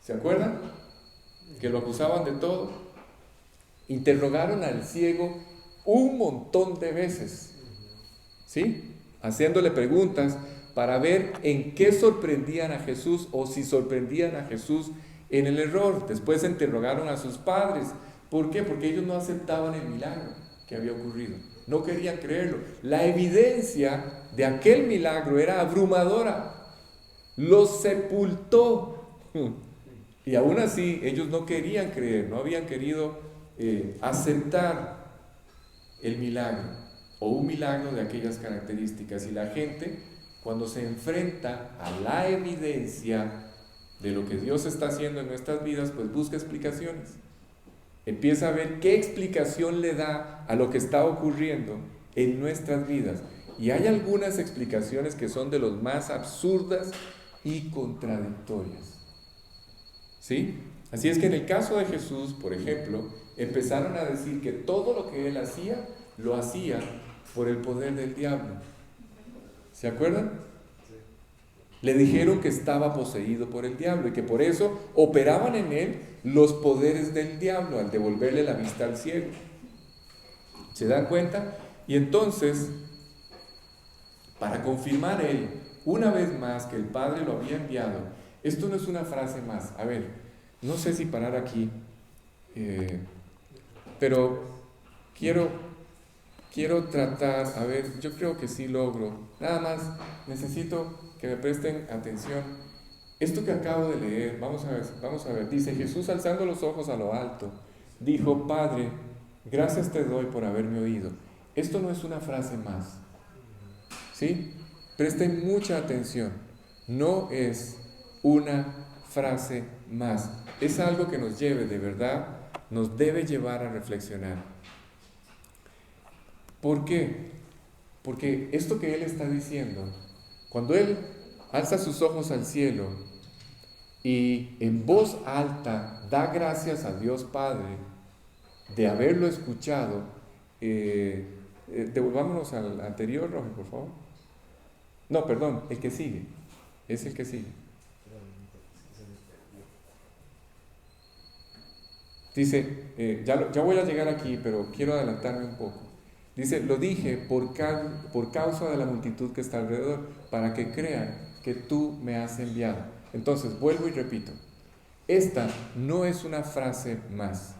A: ¿Se acuerdan? Que lo acusaban de todo. Interrogaron al ciego un montón de veces. ¿Sí? Haciéndole preguntas para ver en qué sorprendían a Jesús o si sorprendían a Jesús en el error. Después interrogaron a sus padres. ¿Por qué? Porque ellos no aceptaban el milagro que había ocurrido. No querían creerlo. La evidencia de aquel milagro era abrumadora. Los sepultó. Y aún así ellos no querían creer, no habían querido aceptar el milagro o un milagro de aquellas características. Y la gente, cuando se enfrenta a la evidencia de lo que Dios está haciendo en nuestras vidas, pues busca explicaciones. Empieza a ver qué explicación le da a lo que está ocurriendo en nuestras vidas. Y hay algunas explicaciones que son de los más absurdas y contradictorias. ¿Sí? Así es que en el caso de Jesús, por ejemplo, empezaron a decir que todo lo que Él hacía, lo hacía por el poder del diablo. ¿Se acuerdan? Le dijeron que estaba poseído por el diablo y que por eso operaban en él los poderes del diablo al devolverle la vista al ciego. ¿Se dan cuenta? Y entonces, para confirmar él, una vez más, que el Padre lo había enviado, esto no es una frase más. A ver, no sé si parar aquí, pero quiero tratar, a ver, yo creo que sí logro. Nada más, necesito que me presten atención. Esto que acabo de leer, vamos a ver, dice: Jesús, alzando los ojos a lo alto, dijo: Padre, gracias te doy por haberme oído. Esto no es una frase más, ¿sí? Presten mucha atención. No es una frase más. Es algo que nos lleve, de verdad, nos debe llevar a reflexionar. ¿Por qué? Porque esto que Él está diciendo, cuando Él alza sus ojos al cielo y en voz alta da gracias a Dios Padre de haberlo escuchado, devolvámonos al anterior, Roger, por favor. No, perdón, el que sigue, es el que sigue. Dice, ya voy a llegar aquí, pero quiero adelantarme un poco. Dice: lo dije por causa de la multitud que está alrededor, para que crean que tú me has enviado. Entonces, vuelvo y repito, esta no es una frase más,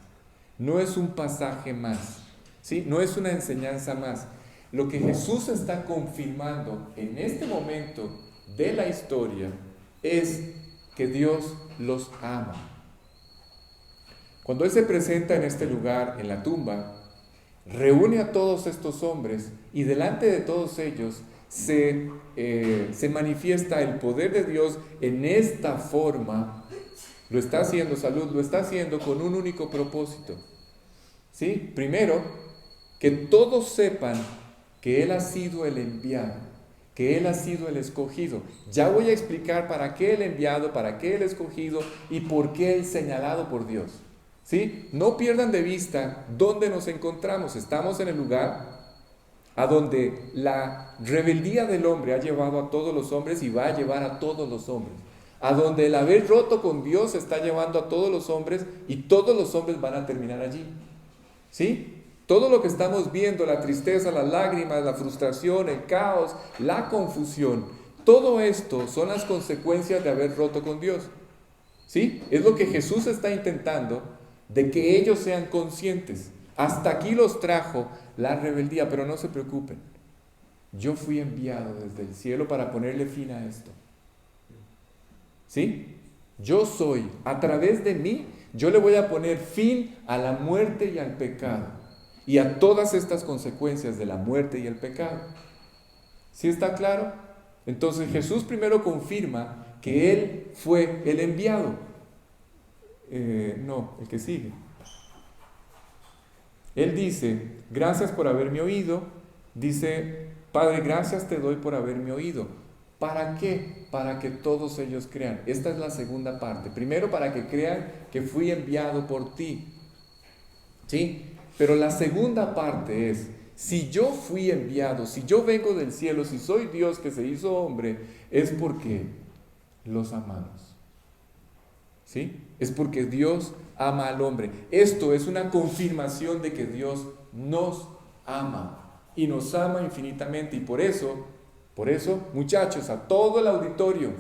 A: no es un pasaje más, ¿sí? No es una enseñanza más. Lo que Jesús está confirmando en este momento de la historia es que Dios los ama. Cuando Él se presenta en este lugar, en la tumba, reúne a todos estos hombres y delante de todos ellos se manifiesta el poder de Dios en esta forma. Lo está haciendo, salud, lo está haciendo con un único propósito, ¿sí? Primero, que todos sepan que Él ha sido el enviado, que Él ha sido el escogido. Ya voy a explicar para qué el enviado, para qué el escogido y por qué el señalado por Dios. ¿Sí? No pierdan de vista dónde nos encontramos. Estamos en el lugar a donde la rebeldía del hombre ha llevado a todos los hombres y va a llevar a todos los hombres. A donde el haber roto con Dios está llevando a todos los hombres y todos los hombres van a terminar allí. ¿Sí? Todo lo que estamos viendo, la tristeza, las lágrimas, la frustración, el caos, la confusión, todo esto son las consecuencias de haber roto con Dios. ¿Sí? Es lo que Jesús está intentando de que ellos sean conscientes. Hasta aquí los trajo la rebeldía, pero no se preocupen. Yo fui enviado desde el cielo para ponerle fin a esto. ¿Sí? Yo soy, a través de mí, yo le voy a poner fin a la muerte y al pecado. Y a todas estas consecuencias de la muerte y el pecado. ¿Sí está claro? Entonces Jesús primero confirma que Él fue el enviado. No, el que sigue. Él dice, gracias por haberme oído. Dice, Padre, gracias te doy por haberme oído. ¿Para qué? Para que todos ellos crean. Esta es la segunda parte. Primero, para que crean que fui enviado por ti. ¿Sí? Pero la segunda parte es, si yo fui enviado, si yo vengo del cielo, si soy Dios que se hizo hombre, es porque los amamos. ¿Sí? Es porque Dios ama al hombre. Esto es una confirmación de que Dios nos ama y nos ama infinitamente. Y por eso, muchachos, a todo el auditorio,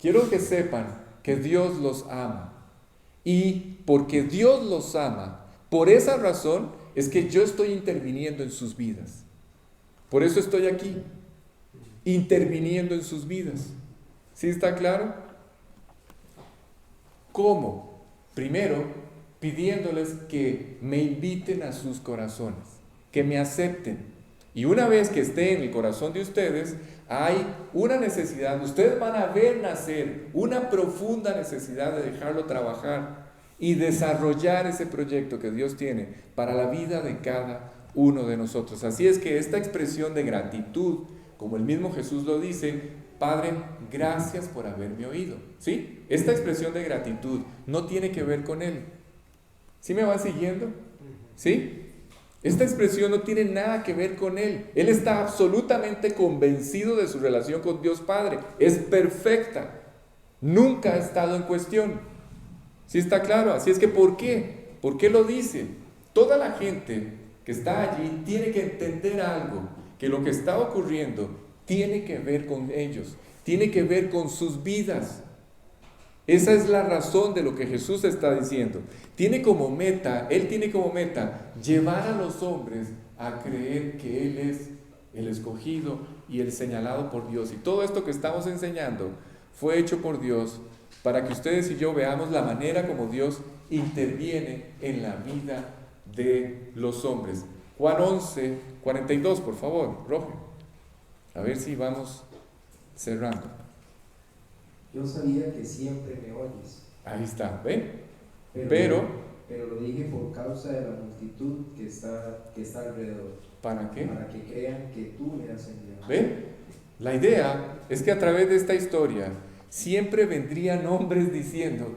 A: quiero que sepan que Dios los ama. Y porque Dios los ama, por esa razón es que yo estoy interviniendo en sus vidas. Por eso estoy aquí, interviniendo en sus vidas. ¿Sí está claro? ¿Cómo? Primero, pidiéndoles que me inviten a sus corazones, que me acepten. Y una vez que esté en el corazón de ustedes, hay una necesidad, ustedes van a ver nacer una profunda necesidad de dejarlo trabajar y desarrollar ese proyecto que Dios tiene para la vida de cada uno de nosotros. Así es que esta expresión de gratitud, como el mismo Jesús lo dice, Padre, gracias por haberme oído. ¿Sí? Esta expresión de gratitud no tiene que ver con Él. ¿Sí me va siguiendo? ¿Sí? Esta expresión no tiene nada que ver con Él. Él está absolutamente convencido de su relación con Dios Padre. Es perfecta. Nunca ha estado en cuestión. ¿Sí está claro? Así es que ¿por qué? ¿Por qué lo dice? Toda la gente que está allí tiene que entender algo, que lo que está ocurriendo tiene que ver con ellos, tiene que ver con sus vidas. Esa es la razón de lo que Jesús está diciendo. Él tiene como meta llevar a los hombres a creer que Él es el escogido y el señalado por Dios. Y todo esto que estamos enseñando fue hecho por Dios para que ustedes y yo veamos la manera como Dios interviene en la vida de los hombres. Juan 11, 42, por favor, Rojo. A ver si vamos cerrando.
B: Yo sabía que siempre me oyes.
A: Ahí está, ¿ven?
B: Pero lo dije por causa de la multitud que está alrededor.
A: ¿Para qué?
B: Para que crean que tú me has enviado.
A: ¿Ven? La idea es que a través de esta historia siempre vendrían hombres diciendo,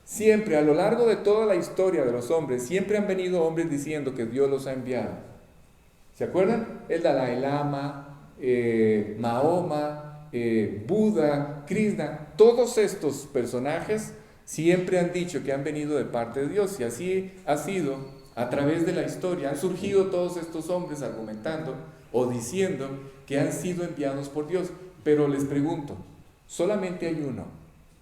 A: siempre a lo largo de toda la historia de los hombres, siempre han venido hombres diciendo que Dios los ha enviado. ¿Se acuerdan? El Dalai Lama, Mahoma, Buda, Krishna, todos estos personajes siempre han dicho que han venido de parte de Dios, y así ha sido a través de la historia. Han surgido todos estos hombres argumentando o diciendo que han sido enviados por Dios. Pero les pregunto, solamente hay uno,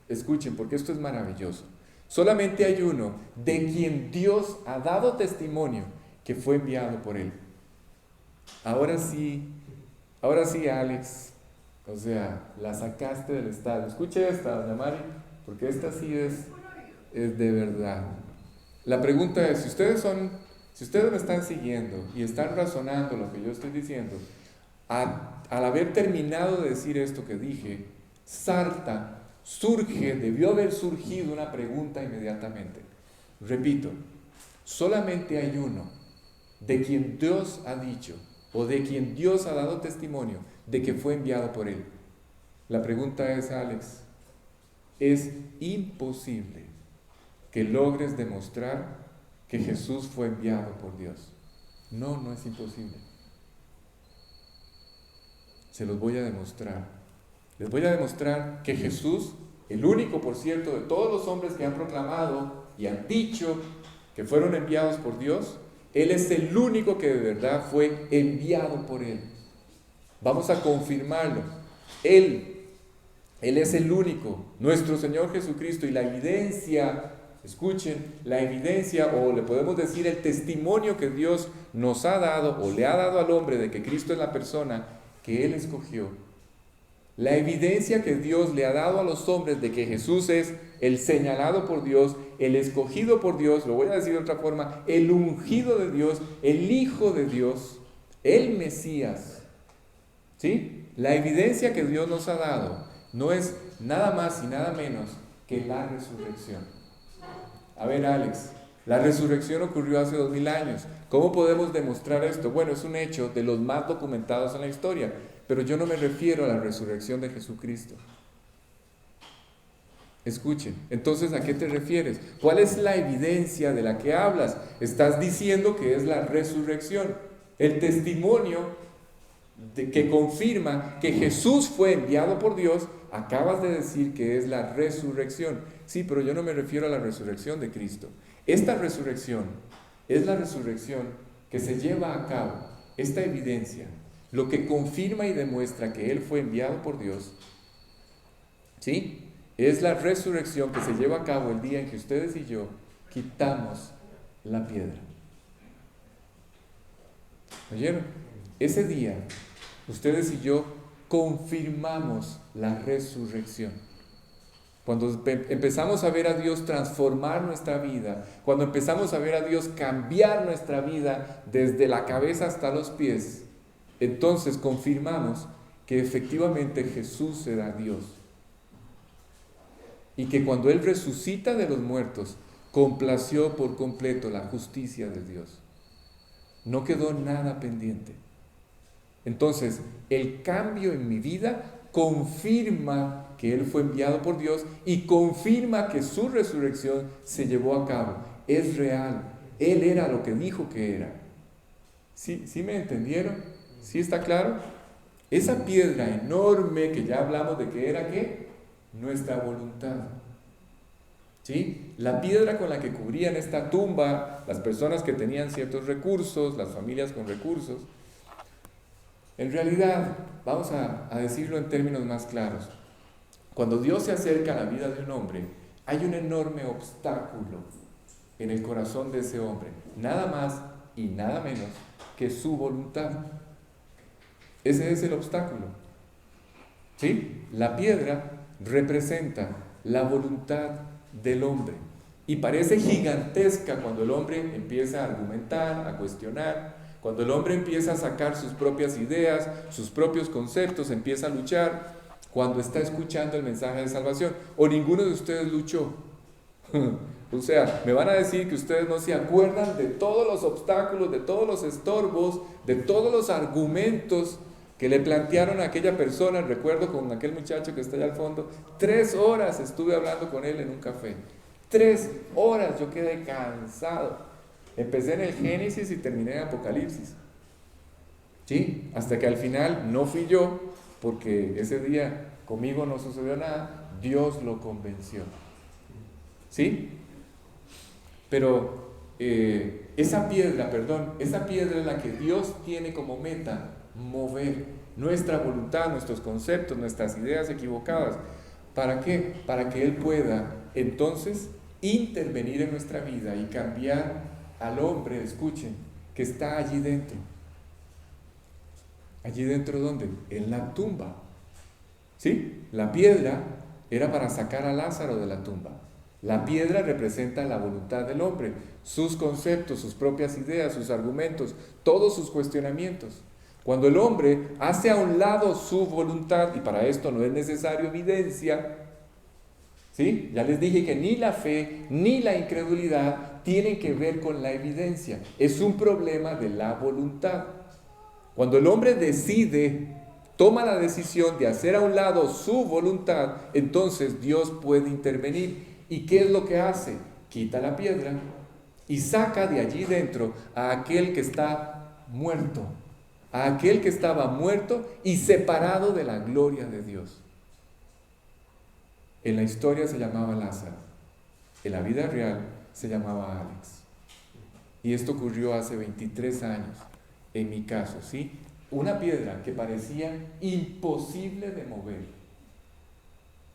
A: escuchen porque esto es maravilloso, solamente hay uno de quien Dios ha dado testimonio que fue enviado por Él. Ahora sí, Alex, o sea, la sacaste del estadio. Escuche esta, doña Mari, porque esta sí es de verdad. La pregunta es, si ustedes me están siguiendo y están razonando lo que yo estoy diciendo, al haber terminado de decir esto que dije, debió haber surgido una pregunta inmediatamente. Repito, solamente hay uno de quien Dios ha dicho, o de quien Dios ha dado testimonio de que fue enviado por Él. La pregunta es, Alex, ¿es imposible que logres demostrar que Jesús fue enviado por Dios? No, no es imposible. Se los voy a demostrar. Les voy a demostrar que Jesús, el único, por cierto, de todos los hombres que han proclamado y han dicho que fueron enviados por Dios, Él es el único que de verdad fue enviado por Él. Vamos a confirmarlo. Él es el único, nuestro Señor Jesucristo, y la evidencia escuchen, la evidencia, o le podemos decir el testimonio que Dios nos ha dado o le ha dado al hombre de que Cristo es la persona que Él escogió. La evidencia que Dios le ha dado a los hombres de que Jesús es el señalado por Dios, el escogido por Dios, lo voy a decir de otra forma, el ungido de Dios, el Hijo de Dios, el Mesías. ¿Sí? La evidencia que Dios nos ha dado no es nada más y nada menos que la resurrección. A ver, Alex, la resurrección ocurrió hace 2000 años. ¿Cómo podemos demostrar esto? Bueno, es un hecho de los más documentados en la historia, pero yo no me refiero a la resurrección de Jesucristo. Escuchen, entonces, ¿a qué te refieres? ¿Cuál es la evidencia de la que hablas? Estás diciendo que es la resurrección, el testimonio que confirma que Jesús fue enviado por Dios. Acabas de decir que es la resurrección. Sí, pero yo no me refiero a la resurrección de Cristo. Esta resurrección es la resurrección que se lleva a cabo, esta evidencia, lo que confirma y demuestra que Él fue enviado por Dios. ¿Sí? Es la resurrección que se lleva a cabo el día en que ustedes y yo quitamos la piedra. ¿Oyeron? Ese día, ustedes y yo confirmamos la resurrección. Cuando empezamos a ver a Dios transformar nuestra vida, cuando empezamos a ver a Dios cambiar nuestra vida desde la cabeza hasta los pies, entonces confirmamos que efectivamente Jesús era Dios. Y que cuando Él resucita de los muertos, complació por completo la justicia de Dios. No quedó nada pendiente. Entonces, el cambio en mi vida confirma que Él fue enviado por Dios y confirma que su resurrección se llevó a cabo. Es real. Él era lo que dijo que era. ¿Sí me entendieron? ¿Sí está claro? Esa piedra enorme que ya hablamos de que era, ¿qué? Nuestra voluntad. ¿Sí? La piedra con la que cubrían esta tumba las personas que tenían ciertos recursos, las familias con recursos. En realidad, vamos a decirlo en términos más claros, cuando Dios se acerca a la vida de un hombre, hay un enorme obstáculo en el corazón de ese hombre, nada más y nada menos que su voluntad. Ese es el obstáculo. ¿Sí? La piedra representa la voluntad del hombre y parece gigantesca cuando el hombre empieza a argumentar, a cuestionar, cuando el hombre empieza a sacar sus propias ideas, sus propios conceptos, empieza a luchar, cuando está escuchando el mensaje de salvación. O ninguno de ustedes luchó. O sea, me van a decir que ustedes no se acuerdan de todos los obstáculos, de todos los estorbos, de todos los argumentos que le plantearon a aquella persona. Recuerdo con aquel muchacho que está allá al fondo, 3 horas estuve hablando con él en un café. 3 horas, yo quedé cansado. Empecé en el Génesis y terminé en Apocalipsis. ¿Sí? Hasta que al final no fui yo, porque ese día conmigo no sucedió nada, Dios lo convenció. ¿Sí? Pero esa piedra es la que Dios tiene como meta mover nuestra voluntad, nuestros conceptos, nuestras ideas equivocadas. ¿Para qué? Para que Él pueda entonces intervenir en nuestra vida y cambiar al hombre, escuchen, que está allí dentro. ¿Allí dentro dónde? En la tumba. ¿Sí? La piedra era para sacar a Lázaro de la tumba. La piedra representa la voluntad del hombre, sus conceptos, sus propias ideas, sus argumentos, todos sus cuestionamientos. Cuando el hombre hace a un lado su voluntad, y para esto no es necesario evidencia, ¿sí? Ya les dije que ni la fe ni la incredulidad tienen que ver con la evidencia. Es un problema de la voluntad. Cuando el hombre toma la decisión de hacer a un lado su voluntad, entonces Dios puede intervenir. ¿Y qué es lo que hace? Quita la piedra y saca de allí dentro a aquel que está muerto, a aquel que estaba muerto y separado de la gloria de Dios. En la historia se llamaba Lázaro, en la vida real se llamaba Alex. Y esto ocurrió hace 23 años, en mi caso, ¿sí? Una piedra que parecía imposible de mover.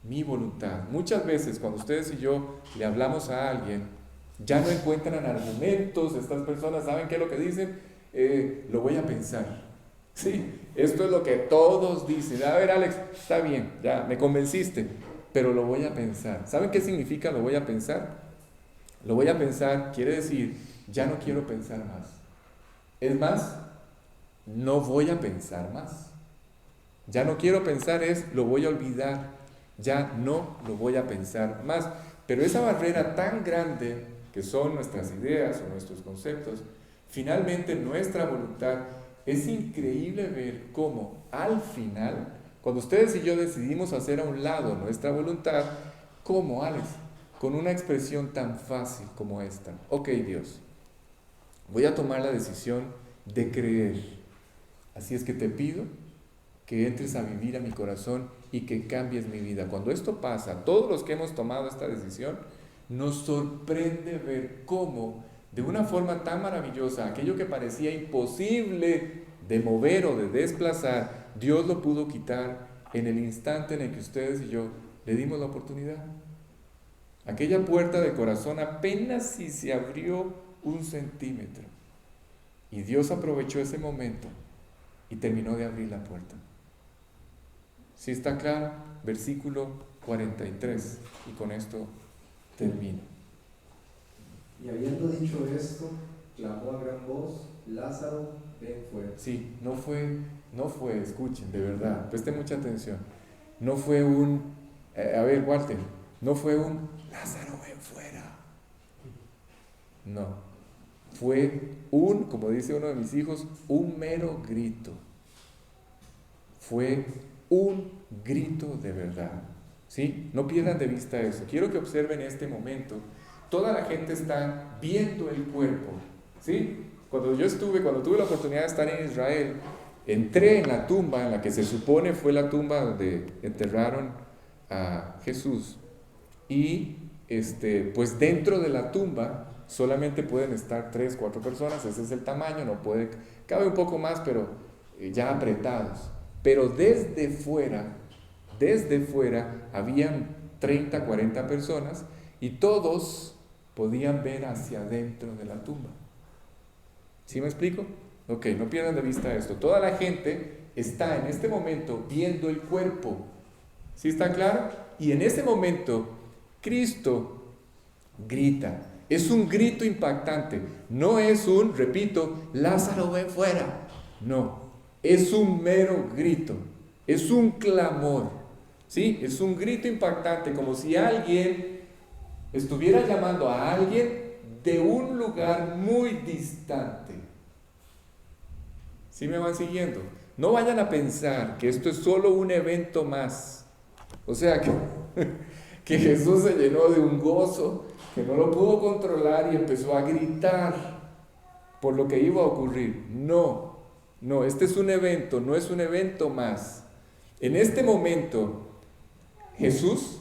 A: mi voluntad. Muchas veces cuando ustedes y yo le hablamos a alguien, ya no encuentran argumentos, estas personas saben qué es lo que dicen, lo voy a pensar. Sí, esto es lo que todos dicen. A ver, Alex, está bien, ya me convenciste, pero lo voy a pensar. ¿Saben qué significa lo voy a pensar? Lo voy a pensar quiere decir, ya no quiero pensar más. Es más, no voy a pensar más. Ya no quiero pensar lo voy a olvidar. Ya no lo voy a pensar más. Pero esa barrera tan grande que son nuestras ideas o nuestros conceptos, finalmente nuestra voluntad, es increíble ver cómo al final, cuando ustedes y yo decidimos hacer a un lado nuestra voluntad, ¿cómo, Alex? Con una expresión tan fácil como esta. Ok, Dios, voy a tomar la decisión de creer. Así es que te pido que entres a vivir a mi corazón y que cambies mi vida. Cuando esto pasa, todos los que hemos tomado esta decisión, nos sorprende ver cómo, de una forma tan maravillosa, aquello que parecía imposible de mover o de desplazar, Dios lo pudo quitar en el instante en el que ustedes y yo le dimos la oportunidad. Aquella puerta de corazón apenas si se abrió 1 centímetro. Y Dios aprovechó ese momento y terminó de abrir la puerta. ¿Sí está claro? Versículo 43. Y con esto termino.
B: Y habiendo dicho esto, clamó a gran voz, Lázaro, ven fuera.
A: Sí, no fue, escuchen, de verdad, presten mucha atención. No fue a ver, Walter, no fue Lázaro, ven fuera. No, fue como dice uno de mis hijos, un mero grito. Fue un grito de verdad. ¿Sí? No pierdan de vista eso. Quiero que observen este momento. Toda la gente está viendo el cuerpo. ¿Sí? Cuando tuve la oportunidad de estar en Israel, entré en la tumba en la que se supone fue la tumba donde enterraron a Jesús. Y pues dentro de la tumba solamente pueden estar 3, 4 personas. Ese es el tamaño, cabe un poco más, pero ya apretados. Pero desde fuera habían 30, 40 personas y todos podían ver hacia adentro de la tumba. ¿Sí me explico? Ok, no pierdan de vista esto. Toda la gente está en este momento viendo el cuerpo. ¿Sí está claro? Y en ese momento Cristo grita. Es un grito impactante. No es repito, Lázaro, ven fuera. No, es un mero grito. Es un clamor. ¿Sí? Es un grito impactante, como si alguien estuviera llamando a alguien de un lugar muy distante. ¿Sí me van siguiendo? No vayan a pensar que esto es solo un evento más. O sea, que Jesús se llenó de un gozo que no lo pudo controlar y empezó a gritar por lo que iba a ocurrir. No, este es un evento, no es un evento más. En este momento, Jesús,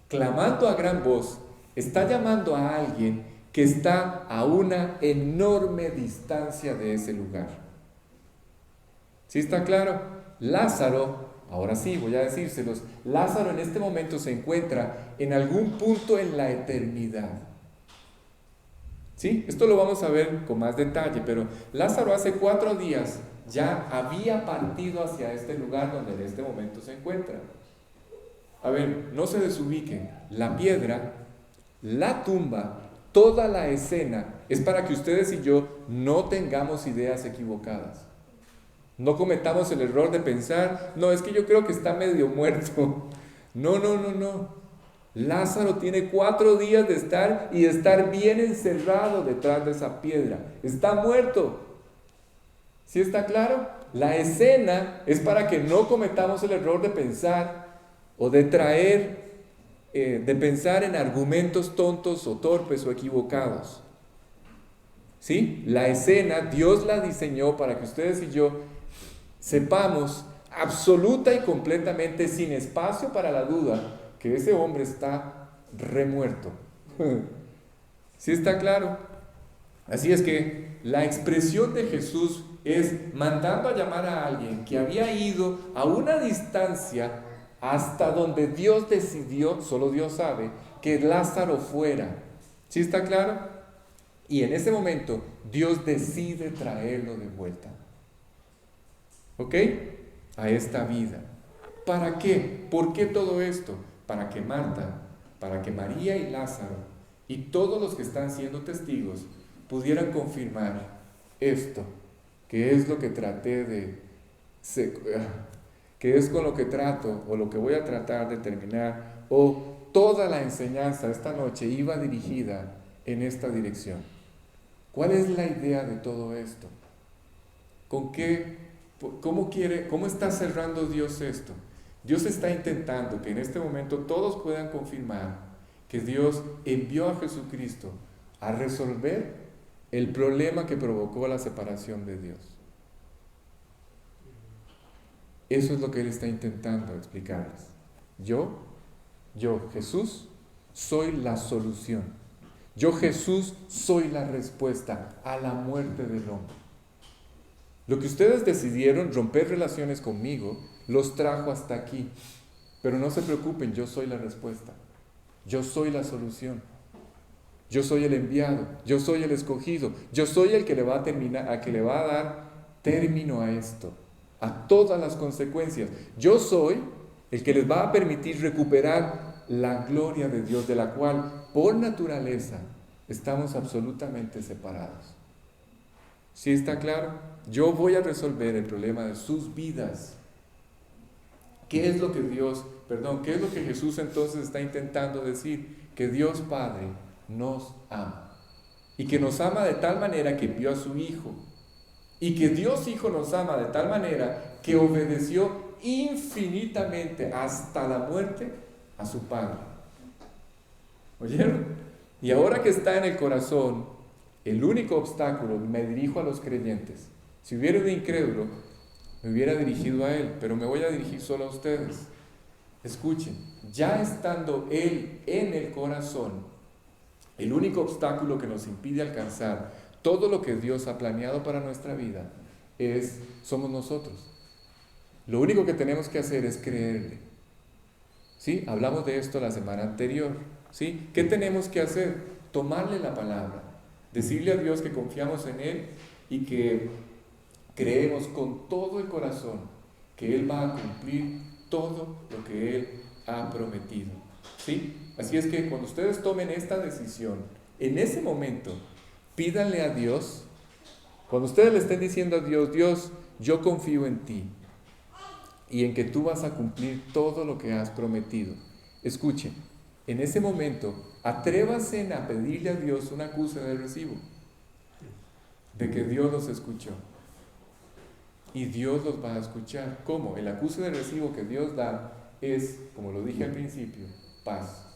A: clamando a gran voz, está llamando a alguien que está a una enorme distancia de ese lugar. ¿Sí está claro? Lázaro, ahora sí voy a decírselos, Lázaro en este momento se encuentra en algún punto en la eternidad. ¿Sí? Esto lo vamos a ver con más detalle, pero Lázaro hace 4 días ya había partido hacia este lugar donde en este momento se encuentra. A ver, no se desubiquen. La piedra, la tumba, toda la escena es para que ustedes y yo no tengamos ideas equivocadas. No cometamos el error de pensar, no, es que yo creo que está medio muerto. No. Lázaro tiene 4 días de estar bien encerrado detrás de esa piedra. Está muerto. ¿Sí está claro? La escena es para que no cometamos el error de pensar o de pensar en argumentos tontos o torpes o equivocados. ¿Sí? La escena Dios la diseñó para que ustedes y yo sepamos absoluta y completamente, sin espacio para la duda, que ese hombre está remuerto. ¿Sí está claro? Así es que la expresión de Jesús es mandando a llamar a alguien que había ido a una distancia hasta donde Dios decidió, solo Dios sabe, que Lázaro fuera. ¿Sí está claro? Y en ese momento Dios decide traerlo de vuelta. ¿Ok? A esta vida. ¿Para qué? ¿Por qué todo esto? Para que Marta, para que María y Lázaro y todos los que están siendo testigos pudieran confirmar esto, que es lo que traté de, que es con lo que trato o lo que voy a tratar de terminar, o toda la enseñanza esta noche iba dirigida en esta dirección. ¿Cuál es la idea de todo esto? ¿Con qué? ¿Cómo está cerrando Dios esto? Dios está intentando que en este momento todos puedan confirmar que Dios envió a Jesucristo a resolver el problema que provocó la separación de Dios. Eso es lo que Él está intentando explicarles. Yo, Jesús, soy la solución. Yo, Jesús, soy la respuesta a la muerte del hombre. Lo que ustedes decidieron, romper relaciones conmigo, los trajo hasta aquí. Pero no se preocupen, yo soy la respuesta. Yo soy la solución. Yo soy el enviado. Yo soy el escogido. Yo soy el que le va a dar término a esto, a todas las consecuencias. Yo soy el que les va a permitir recuperar la gloria de Dios, de la cual, por naturaleza, estamos absolutamente separados. ¿Sí está claro? Yo voy a resolver el problema de sus vidas. ¿Qué es lo que Jesús entonces está intentando decir? Que Dios Padre nos ama. Y que nos ama de tal manera que envió a su Hijo. Y que Dios Hijo nos ama de tal manera que obedeció infinitamente hasta la muerte a su Padre. ¿Oyeron? Y ahora que está en el corazón, el único obstáculo, me dirijo a los creyentes. Si hubiera un incrédulo, me hubiera dirigido a él, pero me voy a dirigir solo a ustedes. Escuchen, ya estando Él en el corazón, el único obstáculo que nos impide alcanzar todo lo que Dios ha planeado para nuestra vida somos nosotros. Lo único que tenemos que hacer es creerle. ¿Sí? Hablamos de esto la semana anterior. ¿Sí? ¿Qué tenemos que hacer? Tomarle la palabra. Decirle a Dios que confiamos en Él y que creemos con todo el corazón que Él va a cumplir todo lo que Él ha prometido. ¿Sí? Así es que cuando ustedes tomen esta decisión, en ese momento, pídanle a Dios, cuando ustedes le estén diciendo a Dios, Dios, yo confío en ti y en que tú vas a cumplir todo lo que has prometido. Escuchen, en ese momento, atrévanse a pedirle a Dios un acuse de recibo, de que Dios los escuchó. Y Dios los va a escuchar. ¿Cómo? El acuse de recibo que Dios da es, como lo dije al principio, paz.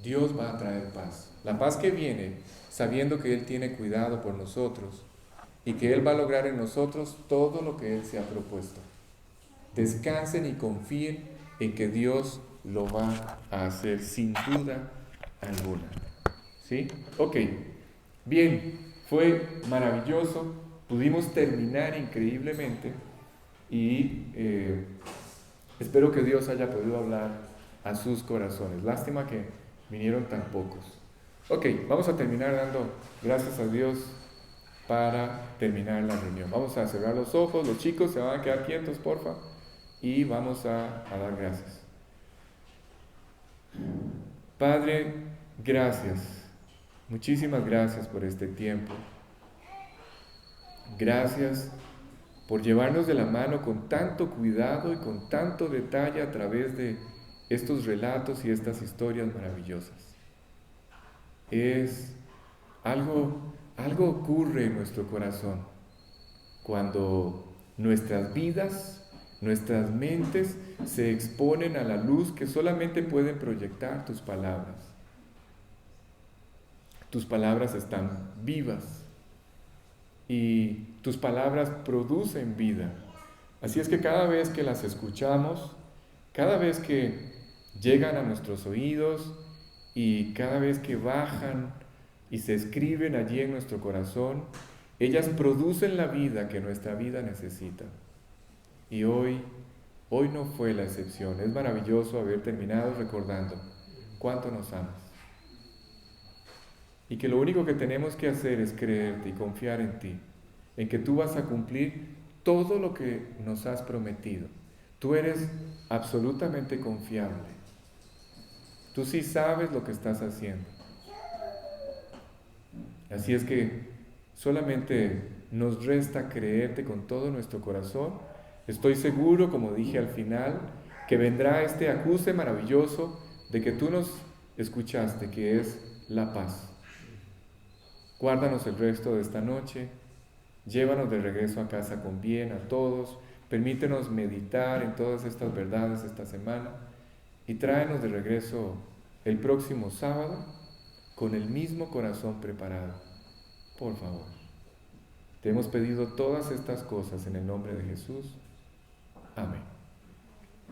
A: Dios va a traer paz. La paz que viene sabiendo que Él tiene cuidado por nosotros y que Él va a lograr en nosotros todo lo que Él se ha propuesto. Descansen y confíen en que Dios lo va a hacer sin duda alguna. ¿Sí? Ok. Bien, fue maravilloso. Pudimos terminar increíblemente y espero que Dios haya podido hablar a sus corazones. Lástima que vinieron tan pocos. Ok, vamos a terminar dando gracias a Dios para terminar la reunión. Vamos a cerrar los ojos, los chicos se van a quedar quietos, porfa, y vamos a dar gracias. Padre, gracias, muchísimas gracias por este tiempo. Gracias por llevarnos de la mano con tanto cuidado y con tanto detalle a través de estos relatos y estas historias maravillosas. Algo ocurre en nuestro corazón cuando nuestras vidas, nuestras mentes se exponen a la luz que solamente pueden proyectar tus palabras. Tus palabras están vivas y tus palabras producen vida. Así es que cada vez que las escuchamos, cada vez que llegan a nuestros oídos y cada vez que bajan y se escriben allí en nuestro corazón, ellas producen la vida que nuestra vida necesita. Y hoy Hoy no fue la excepción. Es maravilloso haber terminado recordando cuánto nos amas. Y que lo único que tenemos que hacer es creerte y confiar en ti, en que tú vas a cumplir todo lo que nos has prometido. Tú eres absolutamente confiable. Tú sí sabes lo que estás haciendo. Así es que solamente nos resta creerte con todo nuestro corazón. Estoy seguro, como dije al final, que vendrá este acuse maravilloso de que tú nos escuchaste, que es la paz. Guárdanos el resto de esta noche, llévanos de regreso a casa con bien a todos, permítenos meditar en todas estas verdades esta semana y tráenos de regreso el próximo sábado con el mismo corazón preparado. Por favor. Te hemos pedido todas estas cosas en el nombre de Jesús. Amén.